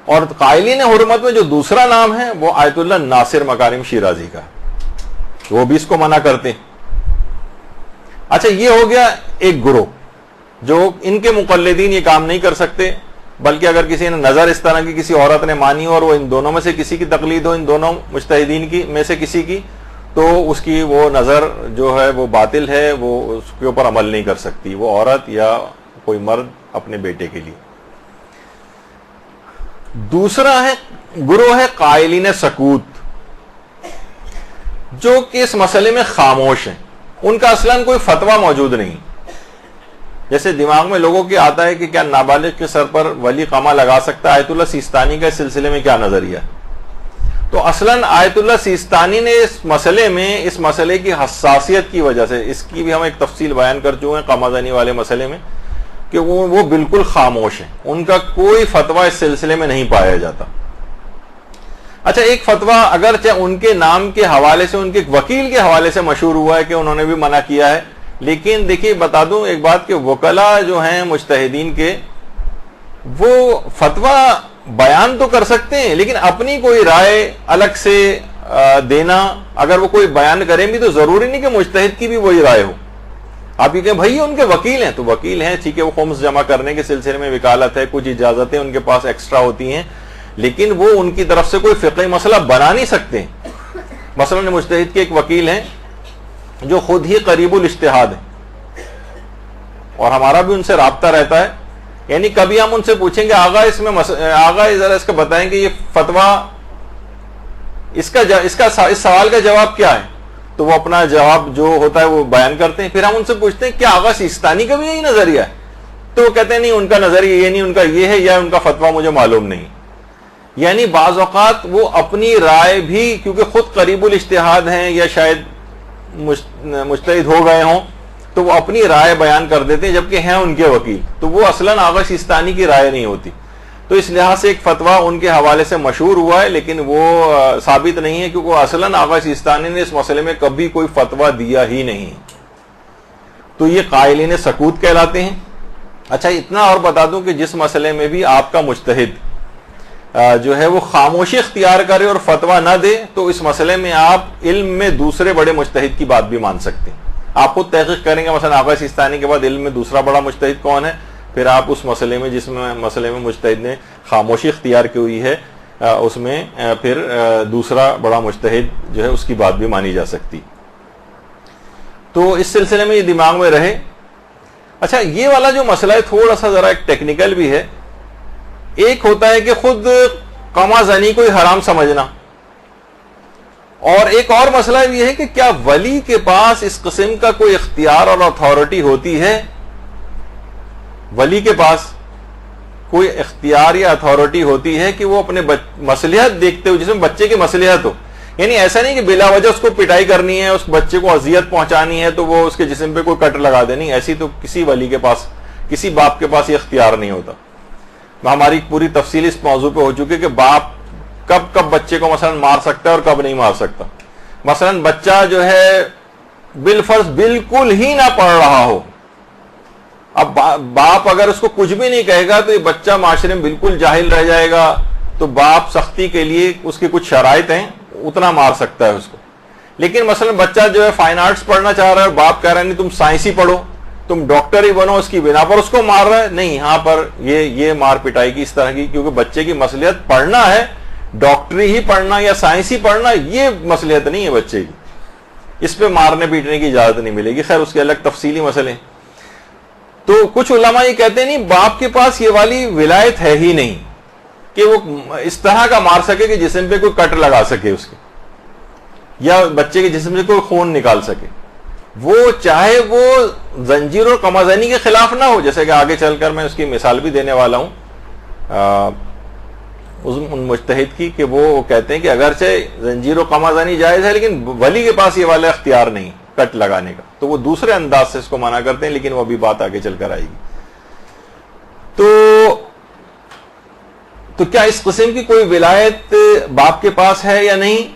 اور قائلین حرمت میں جو دوسرا نام ہے وہ آیت اللہ ناصر مکارم شیرازی کا، وہ بھی اس کو منع کرتے ہیں۔ اچھا، یہ ہو گیا ایک گروہ جو ان کے مقلدین یہ کام نہیں کر سکتے، بلکہ اگر کسی نے نظر اس طرح کی کسی عورت نے مانی اور وہ ان دونوں میں سے کسی کی تقلید ہو، ان دونوں مجتہدین کی میں سے کسی کی، تو اس کی وہ نظر جو ہے وہ باطل ہے، وہ اس کے اوپر عمل نہیں کر سکتی وہ عورت یا کوئی مرد اپنے بیٹے کے لیے۔ دوسرا ہے گروہ ہے قائلین سکوت، جو کہ اس مسئلے میں خاموش ہیں، ان کا اصلاً کوئی فتویٰ موجود نہیں۔ جیسے دماغ میں لوگوں کے آتا ہے کہ کیا نابالغ کے سر پر ولی قامہ لگا سکتا ہے، آیت اللہ سیستانی کا اس سلسلے میں کیا نظریہ ہے؟ تو اصلاً آیت اللہ سیستانی نے اس مسئلے میں، اس مسئلے کی حساسیت کی وجہ سے، اس کی بھی ہم ایک تفصیل بیان کر چکے ہیں قامہ زنی والے مسئلے میں، کہ وہ بالکل خاموش ہیں، ان کا کوئی فتویٰ اس سلسلے میں نہیں پایا جاتا۔ اچھا، ایک فتویٰ اگرچہ ان کے نام کے حوالے سے، ان کے ایک وکیل کے حوالے سے مشہور ہوا ہے کہ انہوں نے بھی منع کیا ہے، لیکن دیکھیے بتا دوں ایک بات کہ وکلاء جو ہیں مجتہدین کے، وہ فتویٰ بیان تو کر سکتے ہیں لیکن اپنی کوئی رائے الگ سے دینا، اگر وہ کوئی بیان کریں بھی تو ضروری نہیں کہ مجتہد کی بھی وہی رائے ہو۔ آپ یہ کہیں بھائی ان کے وکیل ہیں تو وکیل ہیں، ٹھیک ہے، وہ خمس جمع کرنے کے سلسلے میں وکالت ہے، کچھ اجازتیں ان کے پاس ایکسٹرا ہوتی ہیں، لیکن وہ ان کی طرف سے کوئی فقہی مسئلہ بنا نہیں سکتے۔ مثلا مجتہد کے ایک وکیل ہیں جو خود ہی قریب الاجتہاد ہیں، اور ہمارا بھی ان سے رابطہ رہتا ہے، یعنی کبھی ہم ان سے پوچھیں گے آغا اس میں آغا ذرا اس کا بتائیں کہ یہ فتویٰ اس سوال کا جواب کیا ہے، تو وہ اپنا جواب جو ہوتا ہے وہ بیان کرتے ہیں۔ پھر ہم ان سے پوچھتے ہیں کیا آغا سیستانی کا بھی یہی نظریہ ہے، تو وہ کہتے ہیں نہیں ان کا نظریہ یہ نہیں، ان کا یہ ہے، یا ان کا فتویٰ مجھے معلوم نہیں۔ یعنی بعض اوقات وہ اپنی رائے بھی کیونکہ خود قریب الاجتہاد ہیں یا شاید مجتہد ہو گئے ہوں تو وہ اپنی رائے بیان کر دیتے ہیں، جبکہ ہیں ان کے وکیل، تو وہ اصلاً آغا سیستانی کی رائے نہیں ہوتی۔ تو اس لحاظ سے ایک فتویٰ ان کے حوالے سے مشہور ہوا ہے لیکن وہ ثابت نہیں ہے، کیونکہ اصلاً آغا سیستانی نے اس مسئلے میں کبھی کوئی فتویٰ دیا ہی نہیں۔ تو یہ قائلین سکوت کہلاتے ہیں۔ اچھا، اتنا اور بتا دوں کہ جس مسئلے میں بھی آپ کا مجتہد جو ہے وہ خاموشی اختیار کرے اور فتویٰ نہ دے، تو اس مسئلے میں آپ علم میں دوسرے بڑے مجتہد کی بات بھی مان سکتے ہیں۔ آپ خود تحقیق کریں گے، مثلا آغا سیستانی کے بعد علم میں دوسرا بڑا مجتہد کون ہے، پھر آپ اس مسئلے میں جس مسئلے میں مجتہد نے خاموشی اختیار کی ہوئی ہے اس میں پھر دوسرا بڑا مجتہد جو ہے اس کی بات بھی مانی جا سکتی. تو اس سلسلے میں یہ دماغ میں رہے. اچھا یہ والا جو مسئلہ ہے تھوڑا سا ذرا ایک ٹیکنیکل بھی ہے. ایک ہوتا ہے کہ خود قما زنی کو حرام سمجھنا, اور ایک اور مسئلہ یہ ہے کہ کیا ولی کے پاس اس قسم کا کوئی اختیار اور اتھارٹی ہوتی ہے, ولی کے پاس کوئی اختیار یا اتھارٹی ہوتی ہے کہ وہ اپنے مصلحت دیکھتے ہوئے, جس میں بچے کی مصلحت ہو, یعنی ایسا نہیں کہ بلا وجہ اس کو پٹائی کرنی ہے, اس بچے کو اذیت پہنچانی ہے تو وہ اس کے جسم پہ کوئی کٹ لگا دے, نہیں, ایسی تو کسی ولی کے پاس, کسی باپ کے پاس یہ اختیار نہیں ہوتا. ہماری پوری تفصیل اس موضوع پہ ہو چکی ہے کہ باپ کب کب بچے کو مثلا مار سکتا ہے اور کب نہیں مار سکتا. مثلا بچہ جو ہے بالفرض بالکل ہی نہ پڑھ رہا ہو, اب باپ اگر اس کو کچھ بھی نہیں کہے گا تو یہ بچہ معاشرے میں بالکل جاہل رہ جائے گا, تو باپ سختی کے لیے اس کی کچھ شرائط ہیں اتنا مار سکتا ہے اس کو. لیکن مثلا بچہ جو ہے فائن آرٹس پڑھنا چاہ رہا ہے اور باپ کہہ رہا ہے نہیں تم سائنس ہی پڑھو, تم ڈاکٹر ہی بنو, اس کی بنا پر اس کو مار رہا ہے, نہیں, یہاں پر یہ مار پٹائی کی اس طرح کی, کیونکہ بچے کی مصلحت پڑھنا ہے, ڈاکٹری ہی پڑھنا یا سائنس ہی پڑھنا, یہ مصلحت نہیں ہے بچے کی, اس پہ مارنے پیٹنے کی اجازت نہیں ملے گی. خیر اس کے الگ تفصیلی مسئلے. تو کچھ علماء یہ کہتے ہیں نہیں, باپ کے پاس یہ والی ولایت ہے ہی نہیں کہ وہ اس طرح کا مار سکے کہ جسم پہ کوئی کٹ لگا سکے اس کے, یا بچے کے جسم سے کوئی خون نکال سکے. وہ چاہے وہ زنجیر اور قمازنی کے خلاف نہ ہو, جیسے کہ آگے چل کر میں اس کی مثال بھی دینے والا ہوں ان مجتہد کی, کہ وہ کہتے ہیں کہ اگرچہ زنجیر و قمازنی جائز ہے لیکن ولی کے پاس یہ والا اختیار نہیں کٹ لگانے کا, تو وہ دوسرے انداز سے اس کو منع کرتے ہیں, لیکن وہ ابھی بات آگے چل کر آئے گی. تو کیا اس قسم کی کوئی ولایت باپ کے پاس ہے یا نہیں,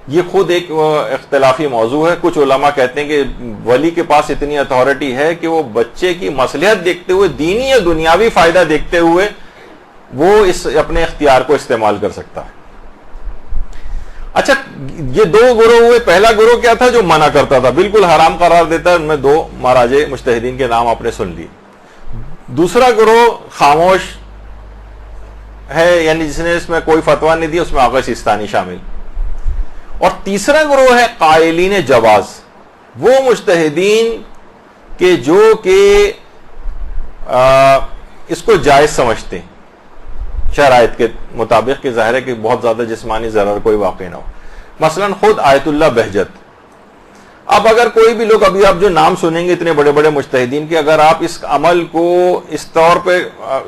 یہ خود ایک اختلافی موضوع ہے. کچھ علماء کہتے ہیں کہ ولی کے پاس اتنی اتھارٹی ہے کہ وہ بچے کی مصلحت دیکھتے ہوئے, دینی یا دنیاوی فائدہ دیکھتے ہوئے وہ اس اپنے اختیار کو استعمال کر سکتا ہے. اچھا یہ دو گروہ ہوئے. پہلا گروہ کیا تھا, جو منع کرتا تھا, بالکل حرام قرار دیتا ہے, ان میں دو مراجع مجتہدین کے نام آپ نے سن لیے. دوسرا گروہ خاموش ہے, یعنی جس نے اس میں کوئی فتویٰ نہیں دیا, اس میں آغا سیستانی شامل. اور تیسرا گروہ ہے قائلین جواز, وہ مجتہدین کہ جو کہ اس کو جائز سمجھتے ہیں شرائط کے مطابق, کہ ظاہر ہے کہ بہت زیادہ جسمانی ضرر کوئی واقع نہ ہو. مثلا خود آیت اللہ بہجت. اب اگر کوئی بھی لوگ, ابھی آپ جو نام سنیں گے اتنے بڑے بڑے مجتہدین کے, اگر آپ اس عمل کو اس طور پہ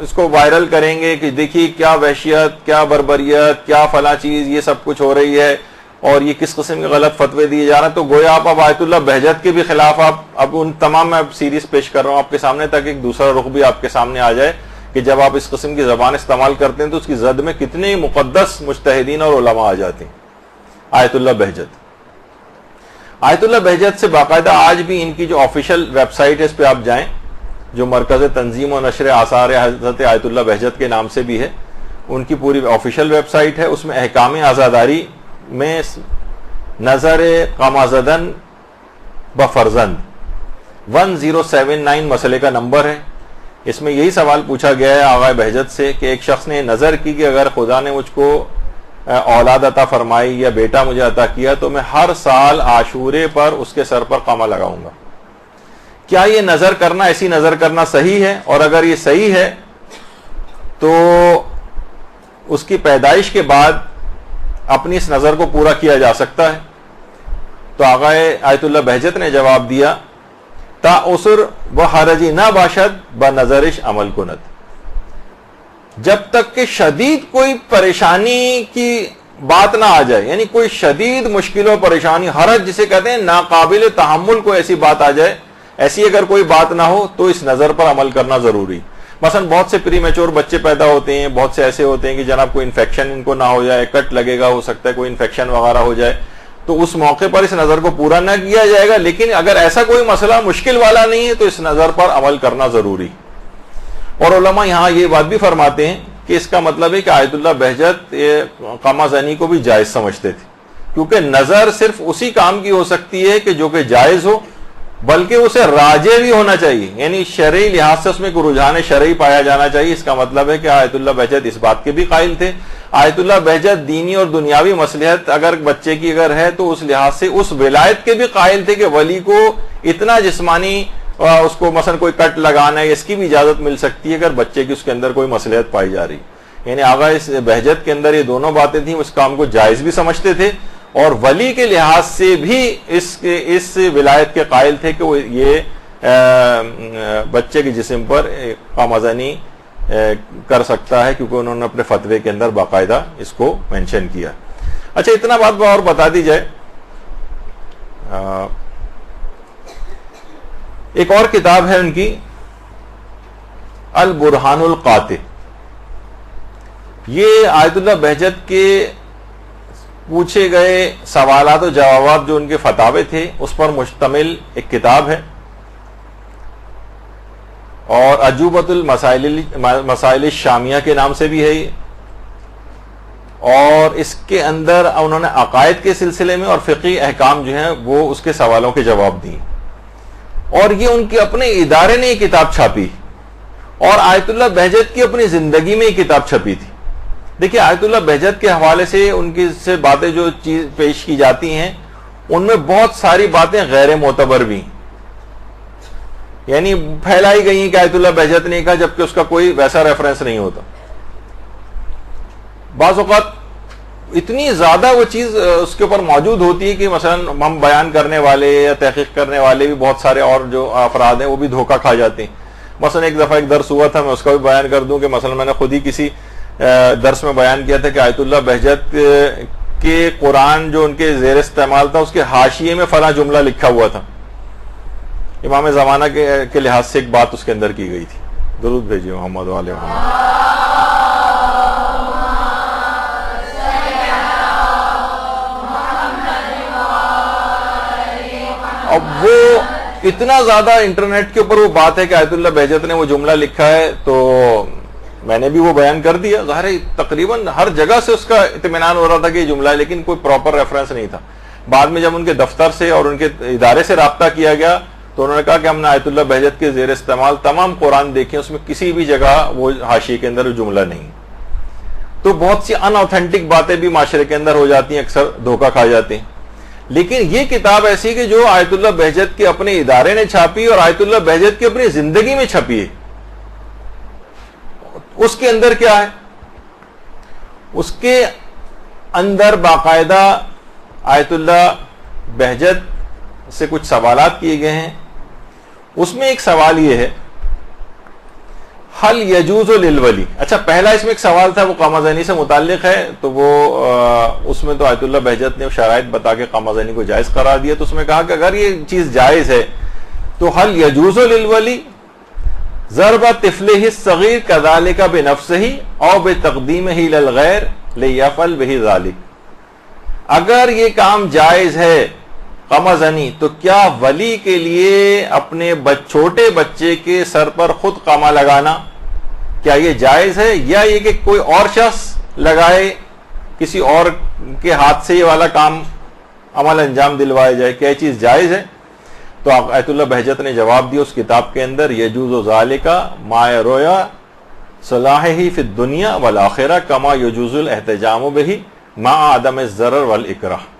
اس کو وائرل کریں گے کہ دیکھیے کیا وحشیت, کیا بربریت, کیا فلاں چیز, یہ سب کچھ ہو رہی ہے اور یہ کس قسم کے غلط فتوے دیے جا رہے ہیں, تو گویا آپ اب آیت اللہ بہجت کے بھی خلاف آپ اب ان تمام, میں سیریز پیش کر رہا ہوں آپ کے سامنے تاکہ ایک دوسرا رخ بھی آپ کے سامنے آ جائے کہ جب آپ اس قسم کی زبان استعمال کرتے ہیں تو اس کی زد میں کتنے مقدس مجتہدین اور علماء آ جاتے ہیں. آیت اللہ بہجت. آیت اللہ بہجت سے باقاعدہ آج بھی ان کی جو آفیشیل ویب سائٹ ہے اس پہ آپ جائیں, جو مرکز تنظیم و نشر آثار حضرت آیت اللہ بہجت کے نام سے بھی ہے, ان کی پوری آفیشیل ویب سائٹ ہے. اس میں احکام عزاداری میں نظر قمازدن بفرزند 1079 مسئلے کا نمبر ہے. اس میں یہی سوال پوچھا گیا ہے آغا بہجت سے کہ ایک شخص نے نظر کی کہ اگر خدا نے مجھ کو اولاد عطا فرمائی یا بیٹا مجھے عطا کیا تو میں ہر سال عاشورے پر اس کے سر پر قمع لگاؤں گا. کیا یہ نظر کرنا, ایسی نظر کرنا صحیح ہے؟ اور اگر یہ صحیح ہے تو اس کی پیدائش کے بعد اپنی اس نظر کو پورا کیا جا سکتا ہے؟ تو آغا آیت اللہ بہجت نے جواب دیا, تا اسر و حرجی نہ باشد بنظرش عمل کند. جب تک کہ شدید کوئی پریشانی کی بات نہ آ جائے, یعنی کوئی شدید مشکل و پریشانی, حرج جسے کہتے ہیں ناقابل تحمل کوئی ایسی بات آ جائے, ایسی اگر کوئی بات نہ ہو تو اس نظر پر عمل کرنا ضروری. مثلا بہت سے پری میچور بچے پیدا ہوتے ہیں, بہت سے ایسے ہوتے ہیں کہ جناب کوئی انفیکشن ان کو نہ ہو جائے, کٹ لگے گا, ہو سکتا ہے کوئی انفیکشن وغیرہ ہو جائے, تو اس موقع پر اس نظر کو پورا نہ کیا جائے گا. لیکن اگر ایسا کوئی مسئلہ مشکل والا نہیں ہے تو اس نظر پر عمل کرنا ضروری. اور علماء یہاں یہ بات بھی فرماتے ہیں کہ اس کا مطلب ہے کہ آیت اللہ بہجت قمع زنی کو بھی جائز سمجھتے تھے, کیونکہ نظر صرف اسی کام کی ہو سکتی ہے کہ جو کہ جائز ہو, بلکہ اسے راجع بھی ہونا چاہیے، یعنی شرعی لحاظ سے اس میں کوئی رجحان شرعی پایا جانا چاہیے۔ اس کا مطلب ہے کہ آیت اللہ بہجت اس بات کے بھی قائل تھے، آیت اللہ بہجت دینی اور دنیاوی مصلحت اگر بچے کی اگر ہے تو اس لحاظ سے اس ولایت کے بھی قائل تھے کہ ولی کو اتنا جسمانی اس کو مثلا کوئی کٹ لگانا ہے، اس کی بھی اجازت مل سکتی ہے اگر بچے کی اس کے اندر کوئی مصلحت پائی جا رہی، یعنی آغا اس بہجت کے اندر یہ دونوں باتیں تھیں، اس کام کو جائز بھی سمجھتے تھے اور ولی کے لحاظ سے بھی اس ولایت کے قائل تھے کہ وہ یہ بچے کے جسم پر قامزنی کر سکتا ہے، کیونکہ انہوں نے اپنے فتوے کے اندر باقاعدہ اس کو مینشن کیا۔ اچھا اتنا بات اور بتا دی جائے، ایک اور کتاب ہے ان کی البرہان القاطع، یہ آیت اللہ بہجت کے پوچھے گئے سوالات و جوابات جو ان کے فتاوے تھے اس پر مشتمل ایک کتاب ہے، اور عجوبۃ المسائل الشامیہ کے نام سے بھی ہے یہ، اور اس کے اندر انہوں نے عقائد کے سلسلے میں اور فقہی احکام جو ہیں وہ اس کے سوالوں کے جواب دیے، اور یہ ان کے اپنے ادارے نے یہ کتاب چھاپی، اور آیت اللہ بہجت کی اپنی زندگی میں یہ کتاب چھپی تھی۔ دیکھیے آیت اللہ بہجت کے حوالے سے ان کی سے باتیں جو چیز پیش کی جاتی ہیں ان میں بہت ساری باتیں غیر معتبر بھی ہیں، یعنی پھیلائی گئی ہیں کہ آیت اللہ بہجت نے کہا جبکہ اس کا کوئی ویسا ریفرنس نہیں ہوتا۔ بعض اوقات اتنی زیادہ وہ چیز اس کے اوپر موجود ہوتی ہے کہ مثلا ہم بیان کرنے والے یا تحقیق کرنے والے بھی بہت سارے اور جو افراد ہیں وہ بھی دھوکہ کھا جاتے ہیں۔ مثلا ایک دفعہ ایک درس ہوا تھا، میں اس کا بھی بیان کر دوں کہ مثلا میں نے خود ہی کسی درس میں بیان کیا تھا کہ آیت اللہ بہجت کے قرآن جو ان کے زیر استعمال تھا اس کے حاشیے میں فلاں جملہ لکھا ہوا تھا، امام زمانہ کے لحاظ سے ایک بات اس کے اندر کی گئی تھی۔ درود بھیجیے محمد علیہ محمد۔ اب وہ اتنا زیادہ انٹرنیٹ کے اوپر وہ بات ہے کہ آیت اللہ بہجت نے وہ جملہ لکھا ہے، تو میں نے بھی وہ بیان کر دیا، ظاہر ہے تقریباً ہر جگہ سے اس کا اطمینان ہو رہا تھا کہ یہ جملہ ہے، لیکن کوئی پراپر ریفرنس نہیں تھا۔ بعد میں جب ان کے دفتر سے اور ان کے ادارے سے رابطہ کیا گیا تو انہوں نے کہا کہ ہم نے آیت اللہ بہجت کے زیر استعمال تمام قرآن دیکھے، اس میں کسی بھی جگہ وہ حاشیے کے اندر جملہ نہیں۔ تو بہت سی ان اوتھینٹک باتیں بھی معاشرے کے اندر ہو جاتی ہیں، اکثر دھوکہ کھا جاتے ہیں، لیکن یہ کتاب ایسی کہ جو آیت اللہ بہجت کے اپنے ادارے نے چھاپی اور آیت اللہ بہجت کی اپنی زندگی میں چھپی ہے۔ اس کے اندر کیا ہے؟ اس کے اندر باقاعدہ آیت اللہ بہجت سے کچھ سوالات کیے گئے ہیں۔ اس میں ایک سوال یہ ہے، حل یجوز للولی، اچھا پہلا اس میں ایک سوال تھا وہ قامزنی سے متعلق ہے، تو وہ اس میں تو آیت اللہ بہجت نے شرائط بتا کے قامزنی کو جائز قرار دیا، تو اس میں کہا کہ اگر یہ چیز جائز ہے تو حل یجوز للولی ضرب طفلہ الصغیر کذالک بنفسہ او بتقدیمہ للغیر لیفعل بہ ذلک، اگر یہ کام جائز ہے قامزنی تو کیا ولی کے لیے اپنے چھوٹے بچے کے سر پر خود قامہ لگانا کیا یہ جائز ہے، یا یہ کہ کوئی اور شخص لگائے، کسی اور کے ہاتھ سے یہ والا کام عمل انجام دلوائے جائے، کیا یہ چیز جائز ہے؟ تو آیت اللہ بہجت نے جواب دیا اس کتاب کے اندر، یجوز ذالک ما یرویا صلاحہ فی الدنیا والآخرہ کما یجوز الاحتجام بہ مع عدم الضرر والاکراہ،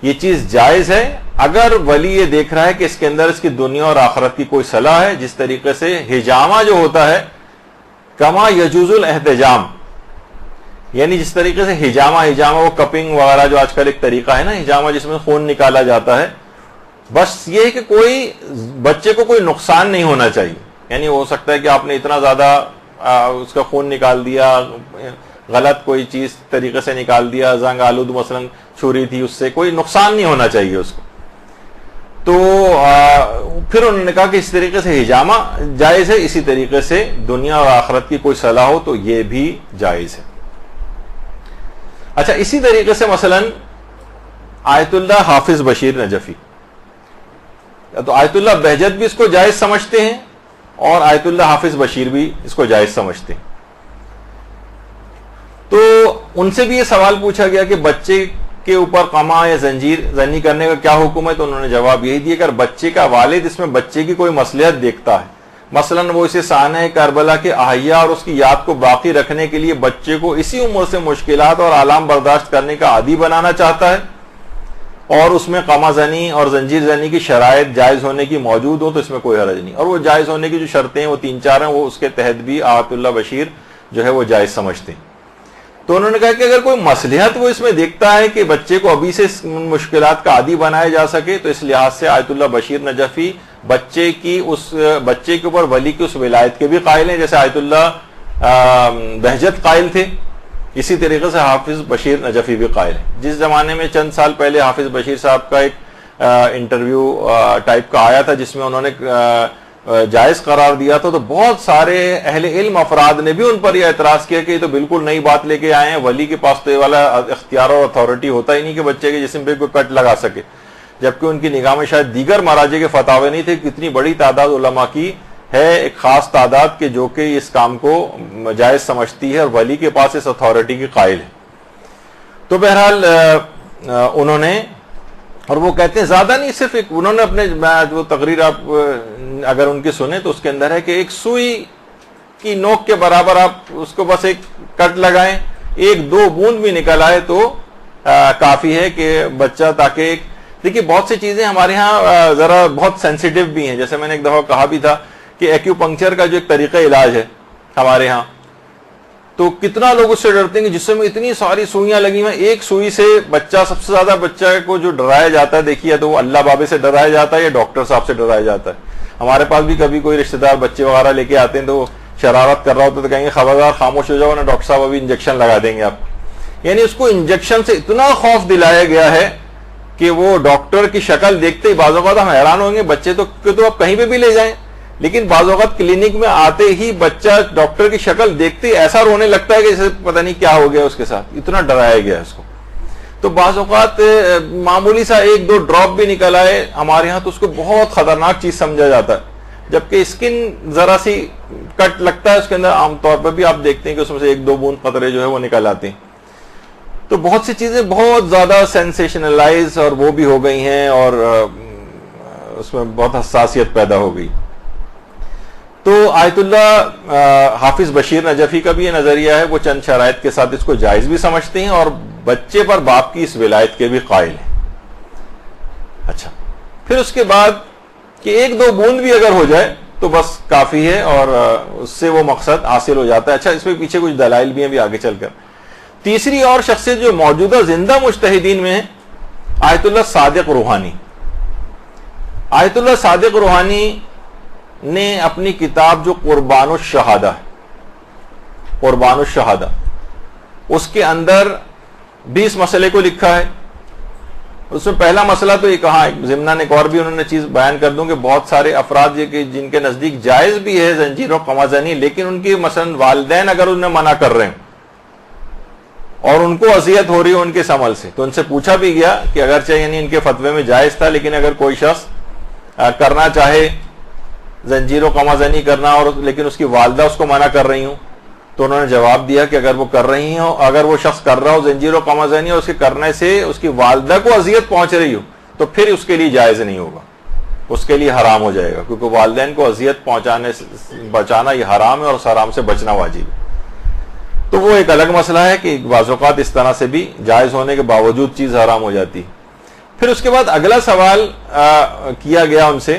یہ چیز جائز ہے اگر ولی یہ دیکھ رہا ہے کہ اس کے اندر اس کی دنیا اور آخرت کی کوئی صلاح ہے، جس طریقے سے حجامہ جو ہوتا ہے کما یجوز الاحتجام، یعنی جس طریقے سے حجامہ وہ کپنگ وغیرہ جو آج کل ایک طریقہ ہے نا حجامہ جس میں خون نکالا جاتا ہے، بس یہ ہے کہ کوئی بچے کو کوئی نقصان نہیں ہونا چاہیے، یعنی ہو سکتا ہے کہ آپ نے اتنا زیادہ اس کا خون نکال دیا، غلط کوئی چیز طریقے سے نکال دیا، زنگ آلود مثلا چھری تھی، اس سے کوئی نقصان نہیں ہونا چاہیے اس کو، تو پھر انہوں نے کہا کہ اس طریقے سے حجامہ جائز ہے، اسی طریقے سے دنیا اور آخرت کی کوئی صلاح ہو تو یہ بھی جائز ہے۔ اچھا اسی طریقے سے مثلا آیت اللہ حافظ بشیر نجفی، تو آیت اللہ بہجت بھی اس کو جائز سمجھتے ہیں اور آیت اللہ حافظ بشیر بھی اس کو جائز سمجھتے ہیں۔ تو ان سے بھی یہ سوال پوچھا گیا کہ بچے کے اوپر قما یا زنجیر زنی کرنے کا کیا حکم ہے؟ تو انہوں نے جواب یہی دیا کہ اگر بچے کا والد اس میں بچے کی کوئی مصلحت دیکھتا ہے، مثلا وہ اسے سانحہ کربلا کے احیا اور اس کی یاد کو باقی رکھنے کے لیے بچے کو اسی عمر سے مشکلات اور آلام برداشت کرنے کا عادی بنانا چاہتا ہے، اور اس میں قما زنی اور زنجیر زنی کی شرائط جائز ہونے کی موجود ہو، تو اس میں کوئی حرج نہیں، اور وہ جائز ہونے کی جو شرطیں ہیں وہ 3-4 ہیں، وہ اس کے تحت بھی آیت اللہ بشیر جو ہے وہ جائز سمجھتے ہیں۔ تو انہوں نے کہا کہ اگر کوئی مصلحت وہ اس میں دیکھتا ہے کہ بچے کو ابھی سے مشکلات کا عادی بنایا جا سکے، تو اس لحاظ سے آیت اللہ بشیر نجفی بچے کے اوپر ولی کی اس ولایت کے بھی قائل ہیں، جیسے آیت اللہ بہجت قائل تھے، اسی طریقے سے حافظ بشیر نجفی بھی قائل ہیں۔ جس زمانے میں چند سال پہلے حافظ بشیر صاحب کا ایک انٹرویو ٹائپ کا آیا تھا جس میں انہوں نے جائز قرار دیا تھا، تو بہت سارے اہل علم افراد نے بھی ان پر یہ اعتراض کیا کہ یہ تو بالکل نئی بات لے کے آئے ہیں، ولی کے پاس تو یہ والا اختیار اور اتھارٹی ہوتا ہی نہیں کہ بچے کے جسم پہ کوئی کٹ لگا سکے، جبکہ ان کی نگاہ میں شاید دیگر مراجع کے فتاوے نہیں تھے کہ اتنی بڑی تعداد علماء کی ہے، ایک خاص تعداد کے جو کہ اس کام کو جائز سمجھتی ہے اور ولی کے پاس اس اتھارٹی کی قائل ہے۔ تو بہرحال انہوں نے، اور وہ کہتے ہیں زیادہ نہیں، صرف ایک انہوں نے اپنے وہ تقریر آپ اگر ان کی سنیں تو اس کے اندر ہے کہ ایک سوئی کی نوک کے برابر آپ اس کو بس ایک کٹ لگائیں، 1-2 بوند بھی نکل آئے تو کافی ہے کہ بچہ، تاکہ دیکھیے بہت سی چیزیں ہمارے ہاں ذرا بہت سینسیٹیو بھی ہیں، جیسے میں نے ایک دفعہ کہا بھی تھا کہ ایکیوپنکچر کا جو ایک طریقہ علاج ہے ہمارے ہاں، تو کتنا لوگ اس سے ڈرتے ہیں کہ جسم میں اتنی ساری سوئیاں لگی ہوئی ہیں، ایک سوئی سے بچہ، سب سے زیادہ بچہ کو جو ڈرایا جاتا ہے دیکھیے تو وہ اللہ بابے سے ڈرایا جاتا ہے یا ڈاکٹر صاحب سے ڈرایا جاتا ہے۔ ہمارے پاس بھی کبھی کوئی رشتہ دار بچے وغیرہ لے کے آتے ہیں تو وہ شرارت کر رہا ہوتا ہے تو کہیں گے خبردار خاموش ہو جاؤ نا ڈاکٹر صاحب ابھی انجیکشن لگا دیں گے آپ، یعنی اس کو انجیکشن سے اتنا خوف دلایا گیا ہے کہ وہ ڈاکٹر کی شکل دیکھتے ہی بعض اوقات ہم حیران ہوں گے، بچے تو آپ کہیں پہ بھی لے جائیں، لیکن بعض اوقات کلینک میں آتے ہی بچہ ڈاکٹر کی شکل دیکھتے ہی ایسا رونے لگتا ہے کہ جیسے پتہ نہیں کیا ہو گیا اس کے ساتھ، اتنا ڈرایا گیا اس کو۔ تو بعض اوقات معمولی سا 1-2 ڈراپ بھی نکل آئے ہمارے ہاں تو اس کو بہت خطرناک چیز سمجھا جاتا ہے، جبکہ اسکن ذرا سی کٹ لگتا ہے اس کے اندر عام طور پر بھی آپ دیکھتے ہیں کہ اس میں سے 1-2 بوند قطرے جو ہے وہ نکل آتے ہیں۔ تو بہت سی چیزیں بہت زیادہ سینسیشنلائز اور وہ بھی ہو گئی ہیں اور اس میں بہت حساسیت پیدا ہو گئی۔ تو آیت اللہ حافظ بشیر نجفی کا بھی یہ نظریہ ہے، وہ چند شرائط کے ساتھ اس کو جائز بھی سمجھتے ہیں اور بچے پر باپ کی اس ولایت کے بھی قائل ہیں۔ اچھا، پھر اس کے بعد کہ 1-2 بوند بھی اگر ہو جائے تو بس کافی ہے اور اس سے وہ مقصد حاصل ہو جاتا ہے۔ اچھا، اس میں پیچھے کچھ دلائل بھی ہیں بھی آگے چل کر۔ تیسری اور شخصیت جو موجودہ زندہ مجتہدین میں ہے، آیت اللہ صادق روحانی۔ آیت اللہ صادق روحانی نے اپنی کتاب جو قربان الشہادہ، قربان الشہادہ، اس کے اندر 20 مسئلے کو لکھا ہے۔ اس میں پہلا مسئلہ تو یہ کہا، ضمناً ایک اور بھی انہوں نے چیز بیان کر دوں کہ بہت سارے افراد یہ کہ جن کے نزدیک جائز بھی ہے زنجیر و قما زنی، لیکن ان کی مثلا والدین اگر انہیں منع کر رہے ہیں اور ان کو اذیت ہو رہی ہے ان کے اس عمل سے، تو ان سے پوچھا بھی گیا کہ اگرچہ یعنی ان کے فتوے میں جائز تھا، لیکن اگر کوئی شخص کرنا چاہے زنجیر و قما زنی کرنا اور لیکن اس کی والدہ اس کو منع کر رہی ہوں، تو انہوں نے جواب دیا کہ اگر وہ کر رہی ہوں، اگر وہ شخص کر رہا ہو زنجیر و قما زنی اور اس کے کرنے سے اس کی والدہ کو اذیت پہنچ رہی ہو، تو پھر اس کے لیے جائز نہیں ہوگا، اس کے لیے حرام ہو جائے گا، کیونکہ والدین کو اذیت پہنچانے بچانا یہ حرام ہے اور اس حرام سے بچنا واجب ہے۔ تو وہ ایک الگ مسئلہ ہے کہ بعض اوقات اس طرح سے بھی جائز ہونے کے باوجود چیز حرام ہو جاتی۔ پھر اس کے بعد اگلا سوال کیا گیا ان سے،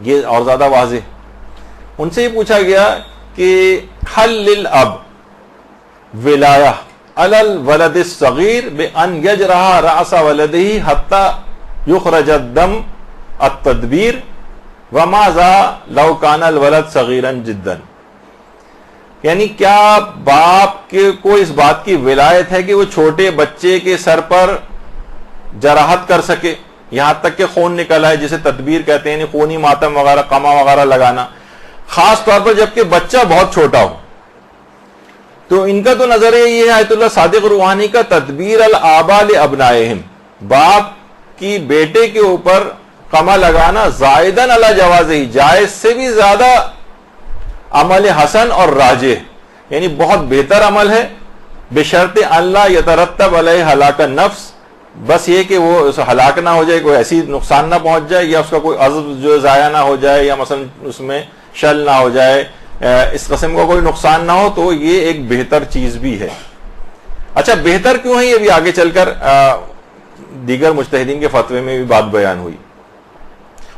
یہ اور زیادہ واضح، ان سے یہ پوچھا گیا کہ حل للاب ولایہ علی الولد الصغیر بان یجرح رأس ولدہ حتی یخرج الدم التدبیر وماذا لو کان الولد صغیرا جدا، یعنی کیا باپ کو اس بات کی ولایت ہے کہ وہ چھوٹے بچے کے سر پر جراحت کر سکے یہاں تک کہ خون نکل آئے، جسے تدبیر کہتے ہیں، یعنی خونی ماتم وغیرہ قما وغیرہ لگانا، خاص طور پر جبکہ بچہ بہت چھوٹا ہو۔ تو ان کا تو نظریہ یہ ہے آیت اللہ صادق روحانی کا، تدبیر الآباء لابنائہم، باپ کی بیٹے کے اوپر قما لگانا زائدن علی جوازہ، جائز سے بھی زیادہ عمل حسن اور راجح، یعنی بہت بہتر عمل ہے بشرط اللہ یترتب علیہ ہلاک النفس، بس یہ کہ وہ ہلاک نہ ہو جائے، کوئی ایسی نقصان نہ پہنچ جائے، یا اس کا کوئی عزب جو ضائع نہ ہو جائے، یا مثلا اس میں شل نہ ہو جائے، اس قسم کا کوئی نقصان نہ ہو، تو یہ ایک بہتر چیز بھی ہے۔ اچھا بہتر کیوں ہے، یہ بھی آگے چل کر دیگر مجتہدین کے فتوے میں بھی بات بیان ہوئی،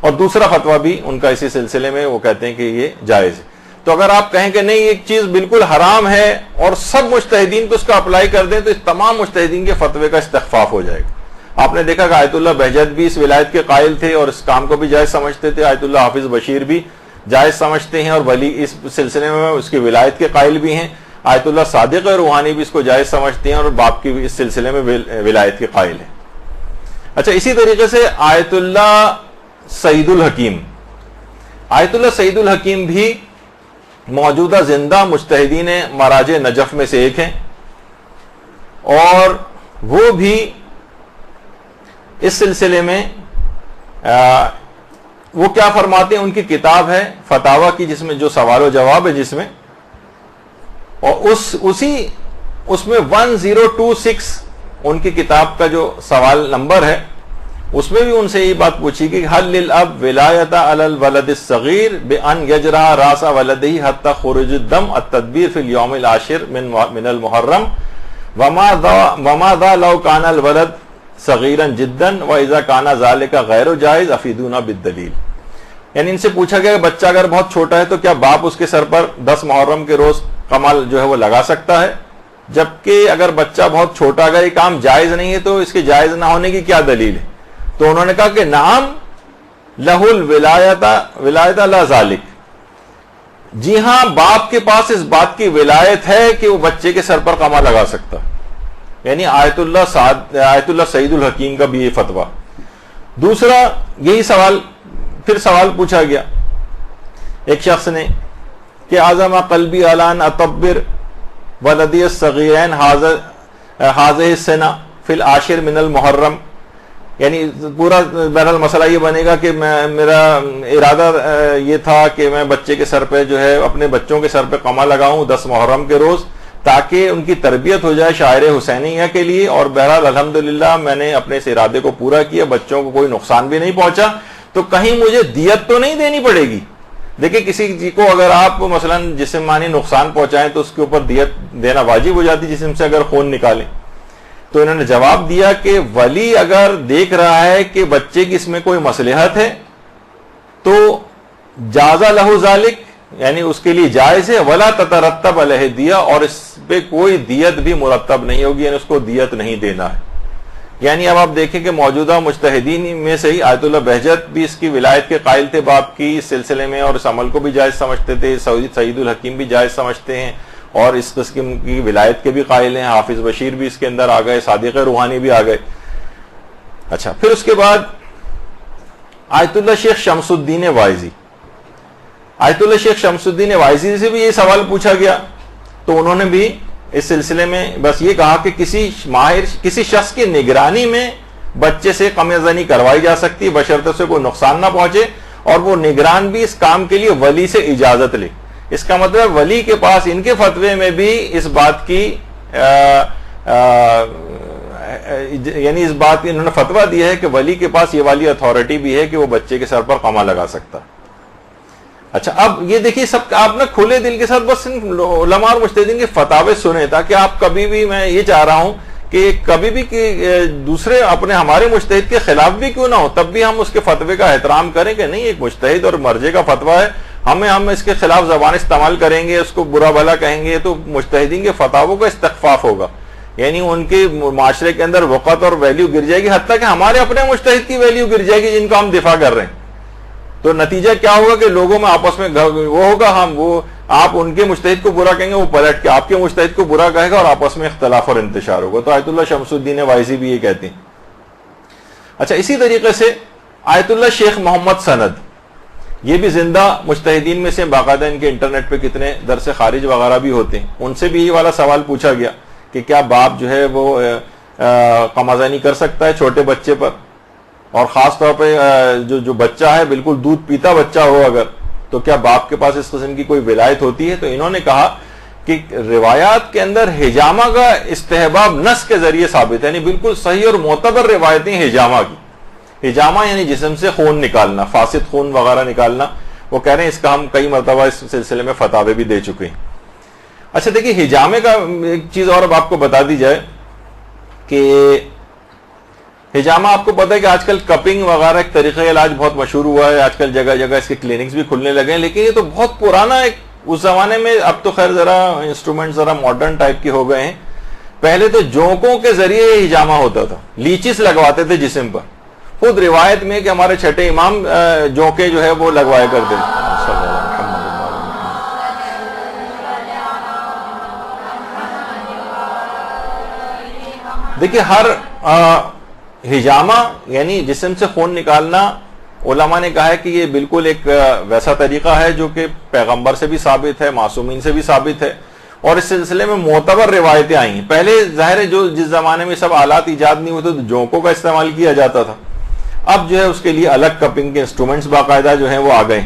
اور دوسرا فتویٰ بھی ان کا اسی سلسلے میں، وہ کہتے ہیں کہ یہ جائز ہے۔ تو اگر آپ کہیں کہ نہیں ایک چیز بالکل حرام ہے اور سب مجتہدین کو اس کا اپلائی کر دیں، تو اس تمام مجتہدین کے فتوے کا استخفاف ہو جائے گا۔ آپ نے دیکھا کہ آیت اللہ بہجت بھی اس ولایت کے قائل تھے اور اس کام کو بھی جائز سمجھتے تھے، آیت اللہ حافظ بشیر بھی جائز سمجھتے ہیں اور ولی اس سلسلے میں اس کی ولایت کے قائل بھی ہیں، آیت اللہ صادق روحانی بھی اس کو جائز سمجھتے ہیں اور باپ کی بھی اس سلسلے میں ولایت کے قائل ہیں۔ اچھا اسی طریقے سے آیت اللہ سعید الحکیم، آیت اللہ سعید الحکیم بھی موجودہ زندہ مجتہدین مراجع نجف میں سے ایک ہیں، اور وہ بھی اس سلسلے میں وہ کیا فرماتے ہیں، ان کی کتاب ہے فتاوی کی، جس میں جو سوال و جواب ہے جس میں، اور اس میں 1026 ان کی کتاب کا جو سوال نمبر ہے، اس میں بھی ان سے یہ بات پوچھی کہ حل للاب ولایت علی الولد الصغیر بان یجرح راس ولدہ حتی خروج الدم التدبیر فی الیوم العاشر من المحرم وما ذا لو کان الولد صغیرا جدا واذا کان ذلک غیر جائز افیدونا بالدلیل۔ یعنی ان سے پوچھا گیا کہ بچہ اگر بہت چھوٹا ہے تو کیا باپ اس کے سر پر 10 محرم کے روز کمال جو ہے وہ لگا سکتا ہے، جبکہ اگر بچہ بہت چھوٹا، اگر یہ کام جائز نہیں ہے تو اس کے جائز نہ ہونے کی کیا دلیل ہے؟ تو انہوں نے کہا کہ نعم لہ الولایت لا ذالک، جی ہاں باپ کے پاس اس بات کی ولایت ہے کہ وہ بچے کے سر پر قمع لگا سکتا، یعنی آیت اللہ سعید الحکیم کا بھی یہ فتویٰ۔ دوسرا یہی سوال، پھر سوال پوچھا گیا ایک شخص نے کہ اعظم قلبی علان اطبر ولدی الصغیرین حاضہ السنہ فی العاشر من المحرم، یعنی پورا بہرحال مسئلہ یہ بنے گا کہ میرا ارادہ یہ تھا کہ میں بچے کے سر پہ جو ہے اپنے بچوں کے سر پہ قمع لگاؤں 10 محرم کے روز، تاکہ ان کی تربیت ہو جائے شاعر حسینیہ کے لیے، اور بہرحال الحمدللہ میں نے اپنے اس ارادے کو پورا کیا، بچوں کو کوئی نقصان بھی نہیں پہنچا، تو کہیں مجھے دیت تو نہیں دینی پڑے گی؟ دیکھیں کسی کو اگر آپ مثلا جسمانی نقصان پہنچائیں تو اس کے اوپر دیت دینا واجب ہو جاتی جسم سے اگر خون نکالیں۔ تو انہوں نے جواب دیا کہ ولی اگر دیکھ رہا ہے کہ بچے کی اس میں کوئی مصلحت ہے تو جازا لہو ذالک، یعنی اس کے لیے جائز ہے، ولا تترتب علیہ دیہ، اور اس پہ کوئی دیت بھی مرتب نہیں ہوگی، یعنی اس کو دیت نہیں دینا ہے۔ یعنی اب آپ دیکھیں کہ موجودہ مجتہدین میں سے ہی آیت اللہ بہجت بھی اس کی ولایت کے قائل تھے باپ کی اس سلسلے میں، اور اس عمل کو بھی جائز سمجھتے تھے، سعید الحکیم بھی جائز سمجھتے ہیں اور اس قسم کی ولایت کے بھی قائل ہیں، حافظ بشیر بھی اس کے اندر آ گئے، صادق روحانی بھی آ گئے۔ اچھا پھر اس کے بعد آیت اللہ شیخ شمس الدین وائزی، آیت اللہ شیخ شمس الدین وائزی سے بھی یہ سوال پوچھا گیا، تو انہوں نے بھی اس سلسلے میں بس یہ کہا کہ کسی شخص کی نگرانی میں بچے سے قمع زنی کروائی جا سکتی بشرط سے کوئی نقصان نہ پہنچے، اور وہ نگران بھی اس کام کے لیے ولی سے اجازت لے۔ اس کا مطلب ولی کے پاس ان کے فتوے میں بھی اس بات کی یعنی اس بات کی انہوں نے فتویٰ دیا ہے کہ ولی کے پاس یہ والی اتھارٹی بھی ہے کہ وہ بچے کے سر پر قمع لگا سکتا۔ اچھا اب یہ دیکھیے سب آپ نے کھلے دل کے ساتھ بس علماء اور مجتہدین کے فتاوے سنے، تاکہ آپ کبھی بھی، میں یہ چاہ رہا ہوں کہ کبھی بھی کہ دوسرے ہمارے مجتہد کے خلاف بھی کیوں نہ ہو، تب بھی ہم اس کے فتوے کا احترام کریں کہ نہیں ایک مجتہد اور مرجع کا فتویٰ ہے، ہم اس کے خلاف زبان استعمال کریں گے، اس کو برا بھلا کہیں گے تو مجتہدین کے فتاووں کا استخفاف ہوگا، یعنی ان کے معاشرے کے اندر وقت اور ویلیو گر جائے گی، حتیٰ کہ ہمارے اپنے مجتہد کی ویلیو گر جائے گی جن کا ہم دفاع کر رہے ہیں۔ تو نتیجہ کیا ہوگا کہ لوگوں میں آپس میں وہ ہوگا، آپ ان کے مجتہد کو برا کہیں گے، وہ پلٹ کے آپ کے مجتہد کو برا کہے گا اور آپس میں اختلاف اور انتشار ہوگا۔ تو آیت اللہ شمس الدین وائزی بھی یہ کہتے ہیں۔ اچھا اسی طریقے سے آیت اللہ شیخ محمد سند، یہ بھی زندہ مجتہدین میں سے، باقاعدہ ان کے انٹرنیٹ پہ کتنے درس خارج وغیرہ بھی ہوتے ہیں، ان سے بھی یہ والا سوال پوچھا گیا کہ کیا باپ جو ہے وہ قمع زنی کر سکتا ہے چھوٹے بچے پر، اور خاص طور پہ جو بچہ ہے بالکل دودھ پیتا بچہ ہو اگر، تو کیا باپ کے پاس اس قسم کی کوئی ولایت ہوتی ہے؟ تو انہوں نے کہا کہ روایات کے اندر حجامہ کا استحباب نص کے ذریعے ثابت ہے، یعنی بالکل صحیح اور معتبر روایتیں حجامہ کی. حجامہ یعنی جسم سے خون نکالنا، فاسد خون وغیرہ نکالنا. وہ کہہ رہے ہیں اس کا ہم کئی مرتبہ اس سلسلے میں فتاوے بھی دے چکے ہیں. اچھا دیکھیے حجامے کا ایک چیز اور اب آپ کو بتا دی جائے کہ حجامہ آپ کو پتا ہے کہ آج کل کپنگ وغیرہ ایک طریقہ علاج بہت مشہور ہوا ہے، آج کل جگہ جگہ اس کے کلینکس بھی کھلنے لگے ہیں، لیکن یہ تو بہت پرانا ایک اس زمانے میں، اب تو خیر ذرا انسٹرومنٹ ذرا ماڈرن ٹائپ کے ہو گئے ہیں. پہلے تو جونکوں کے ذریعے حجامہ ہوتا تھا، لیچس لگواتے تھے جسم پر. خود روایت میں کہ ہمارے چھٹے امام جونکے جو ہے وہ لگوایا کرتے تھے. دیکھیے ہر حجامہ یعنی جسم سے خون نکالنا، علماء نے کہا ہے کہ یہ بالکل ایک ویسا طریقہ ہے جو کہ پیغمبر سے بھی ثابت ہے، معصومین سے بھی ثابت ہے، اور اس سلسلے میں معتبر روایتیں آئی ہیں. پہلے ظاہر ہے جس زمانے میں سب آلات ایجاد نہیں ہوتے تو جونکوں کا استعمال کیا جاتا تھا. اب جو ہے اس کے لیے الگ کپنگ کے انسٹرومنٹس باقاعدہ جو ہیں وہ آ گئے.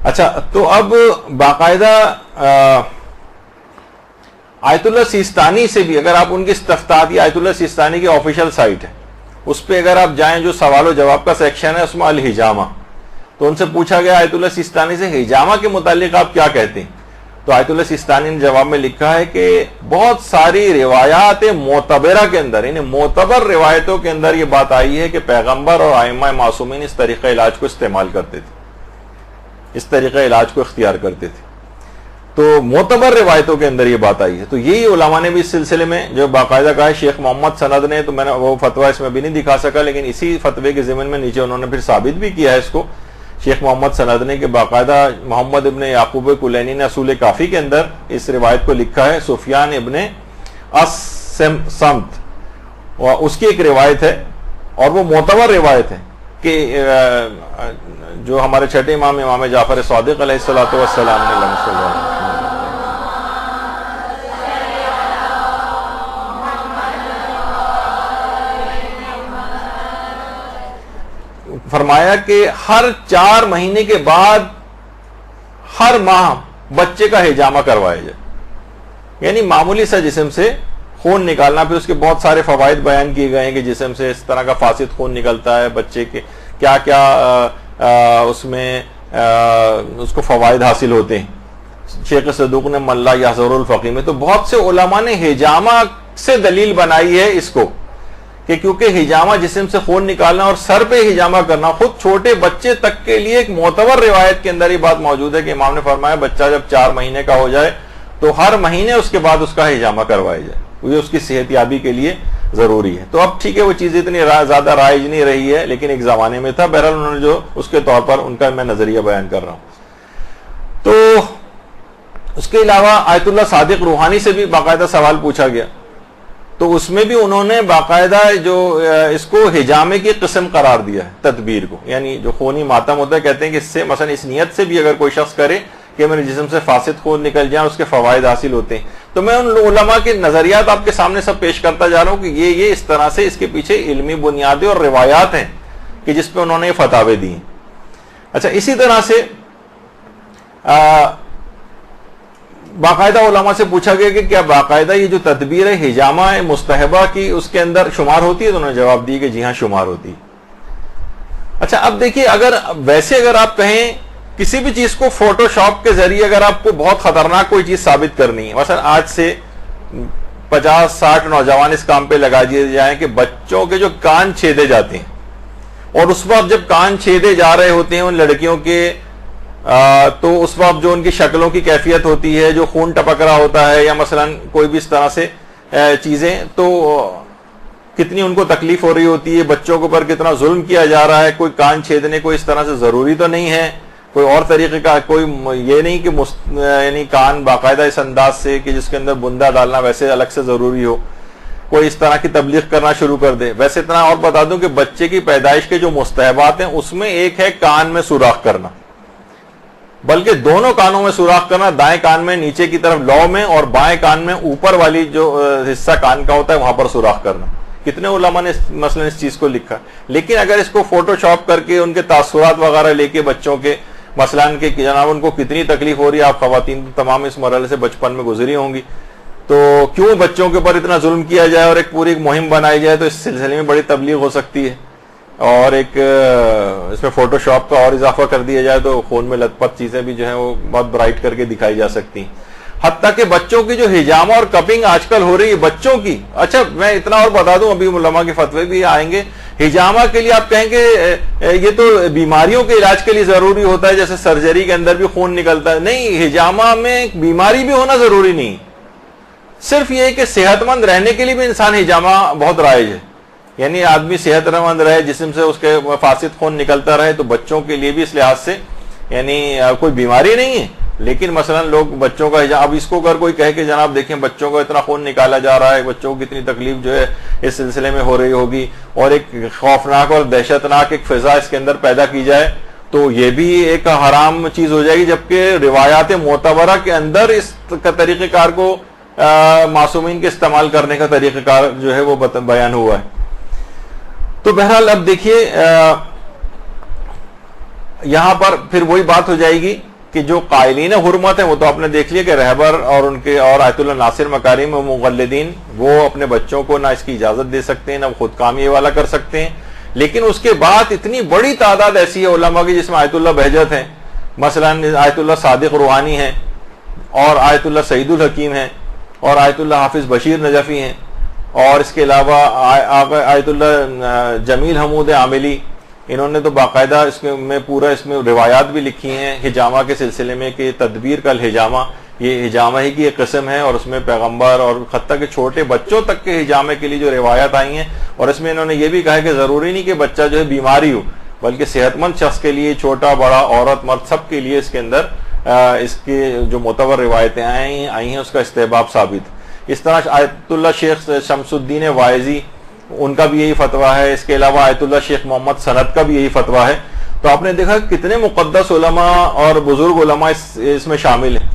اچھا تو اب باقاعدہ آیت اللہ سیستانی سے بھی، اگر آپ ان کی استفتاء، آیت اللہ سیستانی کی آفیشیل سائٹ ہے، اس پہ اگر آپ جائیں جو سوال و جواب کا سیکشن ہے اس میں الحجامہ، تو ان سے پوچھا گیا آیت اللہ سیستانی سے حجامہ کے متعلق آپ کیا کہتے ہیں؟ تو آیت اللہ سیستانی نے جواب میں لکھا ہے کہ بہت ساری روایات معتبرہ کے اندر، یعنی معتبر روایتوں کے اندر یہ بات آئی ہے کہ پیغمبر اور ائمہ معصومین اس طریقہ علاج کو استعمال کرتے تھے، اس طریقہ علاج کو اختیار کرتے تھے. تو معتبر روایتوں کے اندر یہ بات آئی ہے. تو یہی علماء نے بھی اس سلسلے میں جو باقاعدہ کہا ہے. شیخ محمد سند نے، تو میں نے وہ فتویٰ اس میں بھی نہیں دکھا سکا، لیکن اسی فتوے کے ضمن میں نیچے انہوں نے پھر ثابت بھی کیا ہے اس کو، شیخ محمد سند نے، کہ باقاعدہ محمد ابن یعقوب کلینی نے اصول کافی کے اندر اس روایت کو لکھا ہے. سفیان ابن السمت اس کی ایک روایت ہے اور وہ معتبر روایت ہے کہ جو ہمارے چھٹے امام امام جعفر صادق علیہ الصلوۃ والسلام نے فرمایا کہ ہر 4 مہینے کے بعد ہر ماہ بچے کا حجامہ کروایا جائے. یعنی معمولی سا جسم سے خون نکالنا. پھر اس کے بہت سارے فوائد بیان کیے گئے ہیں کہ جسم سے اس طرح کا فاسد خون نکلتا ہے، بچے کے کیا کیا اس میں اس کو فوائد حاصل ہوتے ہیں. شیخ صدوق نے ملا یحذر الفقی میں تو بہت سے علماء نے حجامہ سے دلیل بنائی ہے اس کو کہ کیونکہ حجامہ جسم سے خون نکالنا اور سر پہ حجامہ کرنا خود چھوٹے بچے تک کے لیے ایک معتبر روایت کے اندر یہ بات موجود ہے کہ امام نے فرمایا بچہ جب 4 مہینے کا ہو جائے تو ہر مہینے اس کے بعد اس کا حجامہ کروایا جائے، یہ اس کی صحت یابی کے لیے ضروری ہے. تو اب ٹھیک ہے وہ چیز اتنی زیادہ رائج نہیں رہی ہے، لیکن ایک زمانے میں تھا. بہرحال انہوں نے جو اس کے طور پر ان کا میں نظریہ بیان کر رہا ہوں. تو اس کے علاوہ آیت اللہ صادق روحانی سے بھی باقاعدہ سوال پوچھا گیا، تو اس میں بھی انہوں نے باقاعدہ جو اس کو حجامے کی قسم قرار دیا ہے، تدبیر کو، یعنی جو خونی ماتم ہوتا ہے، کہتے ہیں کہ اس سے مثلا اس نیت سے بھی اگر کوئی شخص کرے کہ میرے جسم سے فاسد خون نکل جائیں، اس کے فوائد حاصل ہوتے ہیں. تو میں ان علماء کے نظریات آپ کے سامنے سب پیش کرتا جا رہا ہوں کہ یہ اس طرح سے اس کے پیچھے علمی بنیادیں اور روایات ہیں کہ جس پہ انہوں نے یہ فتاوے دی ہیں. اچھا اسی طرح سے باقاعدہ علماء سے پوچھا گیا کہ کیا باقاعدہ یہ جو تدبیر ہے حجامہ مستحبہ کی اس کے اندر شمار ہوتی ہے؟ تو انہوں نے جواب دی کہ جی ہاں شمار ہوتی ہے. اچھا اب دیکھیے اگر آپ کہیں کسی بھی چیز کو فوٹو شاپ کے ذریعے اگر آپ کو بہت خطرناک کوئی چیز ثابت کرنی ہے، مثلا آج سے 50-60 نوجوان اس کام پہ لگا دیے جائیں کہ بچوں کے جو کان چھیدے جاتے ہیں، اور اس وقت جب کان چھیدے جا رہے ہوتے ہیں ان لڑکیوں کے تو اس وقت جو ان کی شکلوں کی کیفیت ہوتی ہے، جو خون ٹپک رہا ہوتا ہے یا مثلا کوئی بھی اس طرح سے چیزیں، تو کتنی ان کو تکلیف ہو رہی ہوتی ہے، بچوں کے اوپر کتنا ظلم کیا جا رہا ہے. کوئی کان چھیدنے کو اس طرح سے ضروری تو نہیں ہے، کوئی اور طریقے کا، کوئی یہ نہیں کہ یعنی کان باقاعدہ اس انداز سے کہ جس کے اندر بندہ ڈالنا ویسے الگ سے ضروری ہو، کوئی اس طرح کی تبلیغ کرنا شروع کر دے. ویسے اتنا اور بتا دوں کہ بچے کی پیدائش کے جو مستحبات ہیں اس میں ایک ہے کان میں سوراخ کرنا، بلکہ دونوں کانوں میں سوراخ کرنا، دائیں کان میں نیچے کی طرف لو میں اور بائیں کان میں اوپر والی جو حصہ کان کا ہوتا ہے وہاں پر سوراخ کرنا. کتنے علماء نے مثلا اس چیز کو لکھا. لیکن اگر اس کو فوٹو شاپ کر کے ان کے تاثرات وغیرہ لے کے بچوں کے مثلاً کہ جناب ان کو کتنی تکلیف ہو رہی ہے، آپ خواتین تمام اس مرحلے سے بچپن میں گزری ہوں گی، تو کیوں بچوں کے اوپر اتنا ظلم کیا جائے اور ایک پوری مہم بنائی جائے، تو اس سلسلے میں بڑی تبلیغ ہو سکتی ہے، اور ایک اس میں فوٹو شاپ کا اور اضافہ کر دیا جائے تو خون میں لت پت چیزیں بھی جو ہیں وہ بہت برائٹ کر کے دکھائی جا سکتی ہیں. حتیٰ کہ بچوں کی جو ہجامہ اور کپنگ آج کل ہو رہی ہے بچوں کی، اچھا میں اتنا اور بتا دوں، ابھی علماء کے فتوے بھی آئیں گے. ہجامہ کے لیے آپ کہیں گے یہ تو بیماریوں کے علاج کے لیے ضروری ہوتا ہے، جیسے سرجری کے اندر بھی خون نکلتا ہے. نہیں، ہجامہ میں بیماری بھی ہونا ضروری نہیں، صرف یہ کہ صحت مند رہنے کے لیے بھی انسان ہجامہ بہت رائج ہے. یعنی آدمی صحت مند رہے، جسم سے اس کے فاسد خون نکلتا رہے، تو بچوں کے لیے بھی اس لحاظ سے یعنی کوئی بیماری نہیں ہے. لیکن مثلا لوگ بچوں کا اب اس کو اگر کوئی کہے کہ جناب دیکھیں بچوں کو اتنا خون نکالا جا رہا ہے، بچوں کو کتنی تکلیف جو ہے اس سلسلے میں ہو رہی ہوگی، اور ایک خوفناک اور دہشتناک ایک فضا اس کے اندر پیدا کی جائے، تو یہ بھی ایک حرام چیز ہو جائے گی. جبکہ روایات معتبرہ کے اندر اس طریقہ کار کو معصومین کے استعمال کرنے کا طریقہ کار جو ہے وہ بیان ہوا ہے. تو بہرحال اب دیکھیے یہاں پر پھر وہی بات ہو جائے گی کہ جو قائلین حرمت ہیں وہ تو آپ نے دیکھ لیا کہ رہبر اور ان کے اور آیت اللہ ناصر مکارم و مقلدین وہ اپنے بچوں کو نہ اس کی اجازت دے سکتے ہیں، نہ خود کام یہ والا کر سکتے ہیں. لیکن اس کے بعد اتنی بڑی تعداد ایسی ہے علماء کی جس میں آیت اللہ بہجت ہیں، مثلا آیت اللہ صادق روحانی ہیں، اور آیت اللہ سعید الحکیم ہیں، اور آیت اللہ حافظ بشیر نجفی ہیں، اور اس کے علاوہ آیت اللہ جمیل حمود عاملی. انہوں نے تو باقاعدہ اس میں پورا اس میں روایات بھی لکھی ہیں ہجامہ کے سلسلے میں کہ تدبیر کا الحجامہ، یہ ہجامہ ہی کی ایک قسم ہے، اور اس میں پیغمبر اور حتیٰ کہ چھوٹے بچوں تک کے ہجامے کے لیے جو روایات آئی ہیں، اور اس میں انہوں نے یہ بھی کہا ہے کہ ضروری نہیں کہ بچہ جو ہے بیماری ہو، بلکہ صحت مند شخص کے لیے، چھوٹا بڑا عورت مرد سب کے لیے اس کے اندر اس کی جو معتبر روایتیں آئی ہیں اس کا استحباب ثابت. اس طرح آیت اللہ شیخ شمس الدین واعظی ان کا بھی یہی فتویٰ ہے. اس کے علاوہ آیت اللہ شیخ محمد سند کا بھی یہی فتویٰ ہے. تو آپ نے دیکھا کتنے مقدس علماء اور بزرگ علماء اس میں شامل ہیں.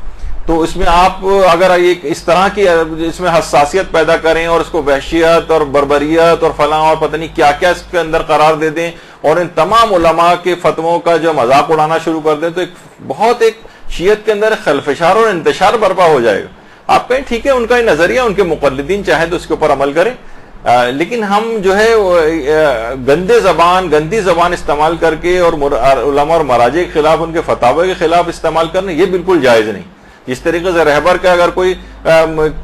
تو اس میں آپ اگر ایک اس طرح کی اس میں حساسیت پیدا کریں اور اس کو وحشیت اور بربریت اور فلاں اور پتہ نہیں کیا کیا اس کے اندر قرار دے دیں، اور ان تمام علماء کے فتووں کا جو مذاق اڑانا شروع کر دیں، تو ایک شیعت کے اندر خلفشار اور انتشار برپا ہو جائے گا. آپ کہیں ٹھیک ہے ان کا یہ نظریہ، ان کے مقلدین چاہیں تو اس کے اوپر عمل کریں، لیکن ہم جو ہے گندی زبان استعمال کر کے اور علماء اور مراجع کے خلاف، ان کے فتاوی کے خلاف استعمال کرنا یہ بالکل جائز نہیں. جس طریقے سے رہبر کا اگر کوئی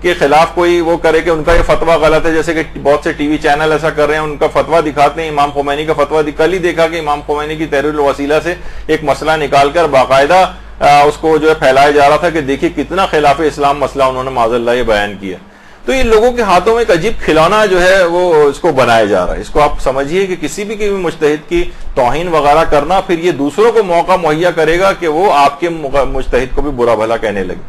کے خلاف کوئی وہ کرے کہ ان کا یہ فتویٰ غلط ہے، جیسے کہ بہت سے ٹی وی چینل ایسا کر رہے ہیں، ان کا فتویٰ دکھاتے ہیں، امام خمینی کا فتویٰ کل ہی دیکھا کہ امام خمینی کی تحریر الوسیلہ سے ایک مسئلہ نکال کر باقاعدہ اس کو جو ہے پھیلایا جا رہا تھا کہ دیکھیے کتنا خلاف اسلام مسئلہ انہوں نے معاذ اللہ یہ بیان کیا. تو یہ لوگوں کے ہاتھوں میں ایک عجیب کھلونا جو ہے وہ اس کو بنایا جا رہا ہے. اس کو آپ سمجھیے کہ کسی بھی مجتہد کی توہین وغیرہ کرنا پھر یہ دوسروں کو موقع مہیا کرے گا کہ وہ آپ کے مجتہد کو بھی برا بھلا کہنے لگے.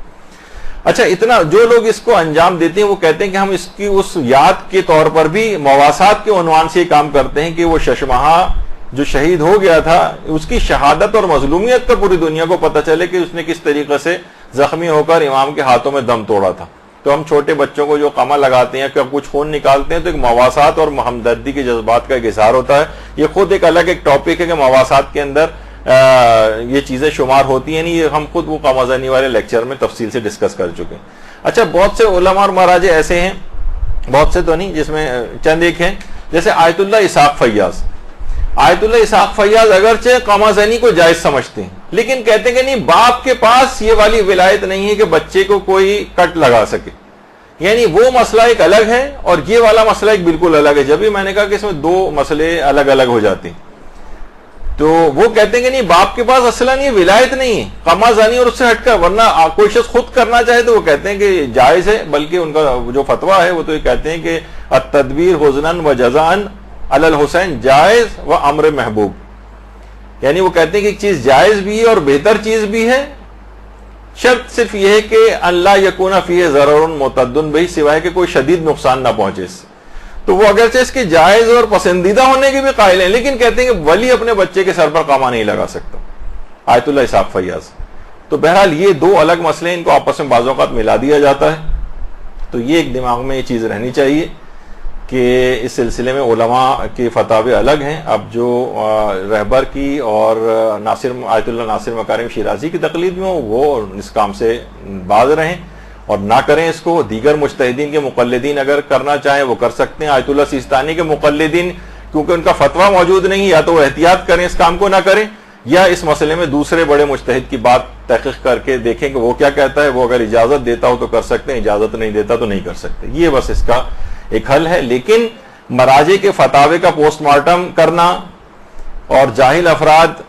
اچھا، اتنا جو لوگ اس کو انجام دیتے ہیں وہ کہتے ہیں کہ ہم اس کی اس یاد کے طور پر بھی مواسات کے عنوان سے یہ کام کرتے ہیں کہ وہ ششمہا جو شہید ہو گیا تھا اس کی شہادت اور مظلومیت کا پوری دنیا کو پتہ چلے کہ اس نے کس طریقے سے زخمی ہو کر امام کے ہاتھوں میں دم توڑا تھا. تو ہم چھوٹے بچوں کو جو قمع لگاتے ہیں کہ کچھ خون نکالتے ہیں تو ایک مواسات اور ہمدردی کے جذبات کا ایک اظہار ہوتا ہے. یہ خود ایک الگ ایک ٹاپک ہے کہ مواسات کے اندر یہ چیزیں شمار ہوتی ہیں. یہ ہم خود وہ قمازنی والے لیکچر میں تفصیل سے ڈسکس کر چکے ہیں. اچھا، بہت سے علماء اور مراجع ایسے ہیں، بہت سے تو نہیں، جس میں چند ایک ہیں، جیسے آیت اللہ اسحاق فیاض. آیت اللہ اسحاق فیاض اگرچہ قمازنی کو جائز سمجھتے ہیں، لیکن کہتے ہیں کہ نہیں، باپ کے پاس یہ والی ولایت نہیں ہے کہ بچے کو کوئی کٹ لگا سکے. یعنی وہ مسئلہ ایک الگ ہے اور یہ والا مسئلہ ایک بالکل الگ ہے. جب بھی میں نے کہا کہ اس میں دو مسئلے الگ الگ ہو جاتے ہیں، تو وہ کہتے ہیں کہ نہیں، باپ کے پاس اصلاً یہ ولایت نہیں ہے قمازانی اور اس سے ہٹ کر، ورنہ کوئی شخص خود کرنا چاہے تو وہ کہتے ہیں کہ جائز ہے. بلکہ ان کا جو فتویٰ ہے وہ تو یہ کہتے ہیں کہ التدبیر حزناً و جزاءً علی الحسین جائز و امر محبوب. یعنی وہ کہتے ہیں کہ ایک چیز جائز بھی ہے اور بہتر چیز بھی ہے، شرط صرف یہ ہے کہ اللہ یکون فیہ ضرر معتد بہ، سوائے کہ کوئی شدید نقصان نہ پہنچے اس سے. تو وہ اگرچہ اس کے جائز اور پسندیدہ ہونے کے بھی قائل ہیں، لیکن کہتے ہیں کہ ولی اپنے بچے کے سر پر قامہ نہیں لگا سکتا. آیت اللہ اسحاق فیاض. تو بہرحال یہ دو الگ مسئلے، ان کو آپس میں بعض اوقات ملا دیا جاتا ہے. تو یہ ایک دماغ میں یہ چیز رہنی چاہیے. کہ اس سلسلے میں علماء کے فتاوے الگ ہیں. اب جو رہبر کی اور آیت اللہ ناصر مکارم شیرازی کی تقلید میں ہو وہ اس کام سے باز رہیں اور نہ کریں اس کو. دیگر مجتہدین کے مقلدین اگر کرنا چاہیں وہ کر سکتے ہیں. آیت اللہ سیستانی کے مقلدین کیونکہ ان کا فتویٰ موجود نہیں، یا تو وہ احتیاط کریں اس کام کو نہ کریں، یا اس مسئلے میں دوسرے بڑے مجتہد کی بات تحقیق کر کے دیکھیں کہ وہ کیا کہتا ہے. وہ اگر اجازت دیتا ہو تو کر سکتے ہیں، اجازت نہیں دیتا تو نہیں کر سکتے. یہ بس اس کا ایک حل ہے. لیکن مراجع کے فتاوے کا پوسٹ مارٹم کرنا اور جاہل افراد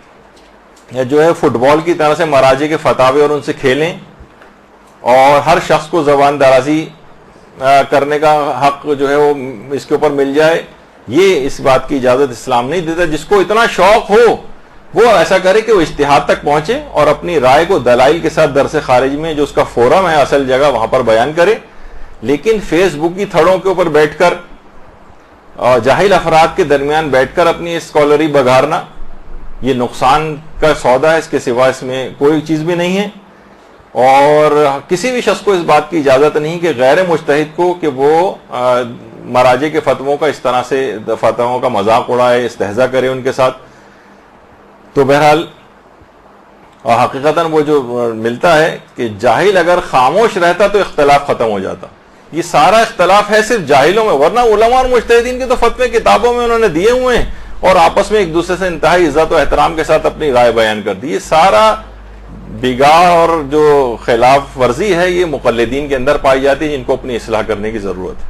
جو ہے فٹ بال کی طرح سے مراجع کے فتاوے اور ان سے کھیلیں اور ہر شخص کو زبان درازی کرنے کا حق جو ہے وہ اس کے اوپر مل جائے، یہ اس بات کی اجازت اسلام نہیں دیتا. جس کو اتنا شوق ہو وہ ایسا کرے کہ وہ اجتہاد تک پہنچے اور اپنی رائے کو دلائل کے ساتھ درس خارج میں جو اس کا فورم ہے اصل جگہ وہاں پر بیان کرے. لیکن فیس بک کی تھڑوں کے اوپر بیٹھ کر اور جاہل افراد کے درمیان بیٹھ کر اپنی اسکالری بگھارنا یہ نقصان کا سودا ہے. اس کے سوا اس میں کوئی چیز بھی نہیں ہے. اور کسی بھی شخص کو اس بات کی اجازت نہیں کہ غیر مجتہد کو کہ وہ مراجع کے فتووں کا اس طرح سے فتووں کا مذاق اڑائے، استہزاء کرے ان کے ساتھ. تو بہرحال حقیقتاً وہ جو ملتا ہے کہ جاہل اگر خاموش رہتا تو اختلاف ختم ہو جاتا. یہ سارا اختلاف ہے صرف جاہلوں میں، ورنہ علماء اور مجتہدین کے تو فتوے کتابوں میں انہوں نے دیے ہوئے ہیں اور آپس میں ایک دوسرے سے انتہائی عزت و احترام کے ساتھ اپنی رائے بیان کر دی. یہ سارا بگاڑ اور جو خلاف ورزی ہے یہ مقلدین کے اندر پائی جاتی ہے، جن کو اپنی اصلاح کرنے کی ضرورت ہے.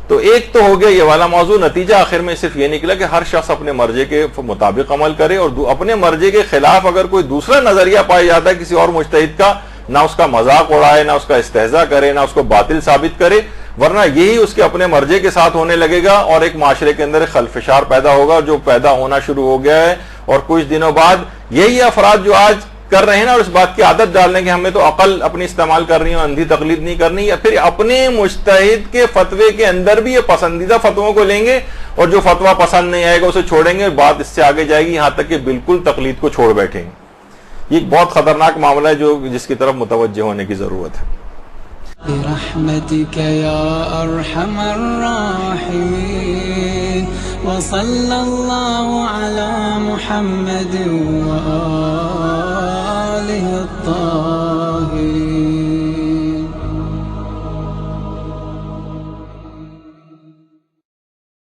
تو ایک تو ہو گیا یہ والا موضوع. نتیجہ آخر میں صرف یہ نکلا کہ ہر شخص اپنے مرجے کے مطابق عمل کرے اور اپنے مرجے کے خلاف اگر کوئی دوسرا نظریہ پایا جاتا ہے کسی اور مجتہد کا، نہ اس کا مذاق اڑائے، نہ اس کا استہزاء کرے، نہ اس کو باطل ثابت کرے، ورنہ یہی اس کے اپنے مرجے کے ساتھ ہونے لگے گا اور ایک معاشرے کے اندر خلفشار پیدا ہوگا جو پیدا ہونا شروع ہو گیا ہے. اور کچھ دنوں بعد یہی افراد جو آج کر رہے ہیں نا اور اس بات کی عادت ڈال لیں کہ ہمیں تو عقل اپنی استعمال کرنی ہے، اندھی تقلید نہیں کرنی، یا پھر اپنے مجتہد کے فتوے کے اندر بھی یہ پسندیدہ فتووں کو لیں گے اور جو فتویٰ پسند نہیں آئے گا اسے چھوڑیں گے. بات اس سے آگے جائے گی یہاں تک کہ بالکل تقلید کو چھوڑ بیٹھیں گے. یہ ایک بہت خطرناک معاملہ ہے جس کی طرف متوجہ ہونے کی ضرورت ہے. برحمتك يا أرحم الراحمين وصلى الله على محمد وآله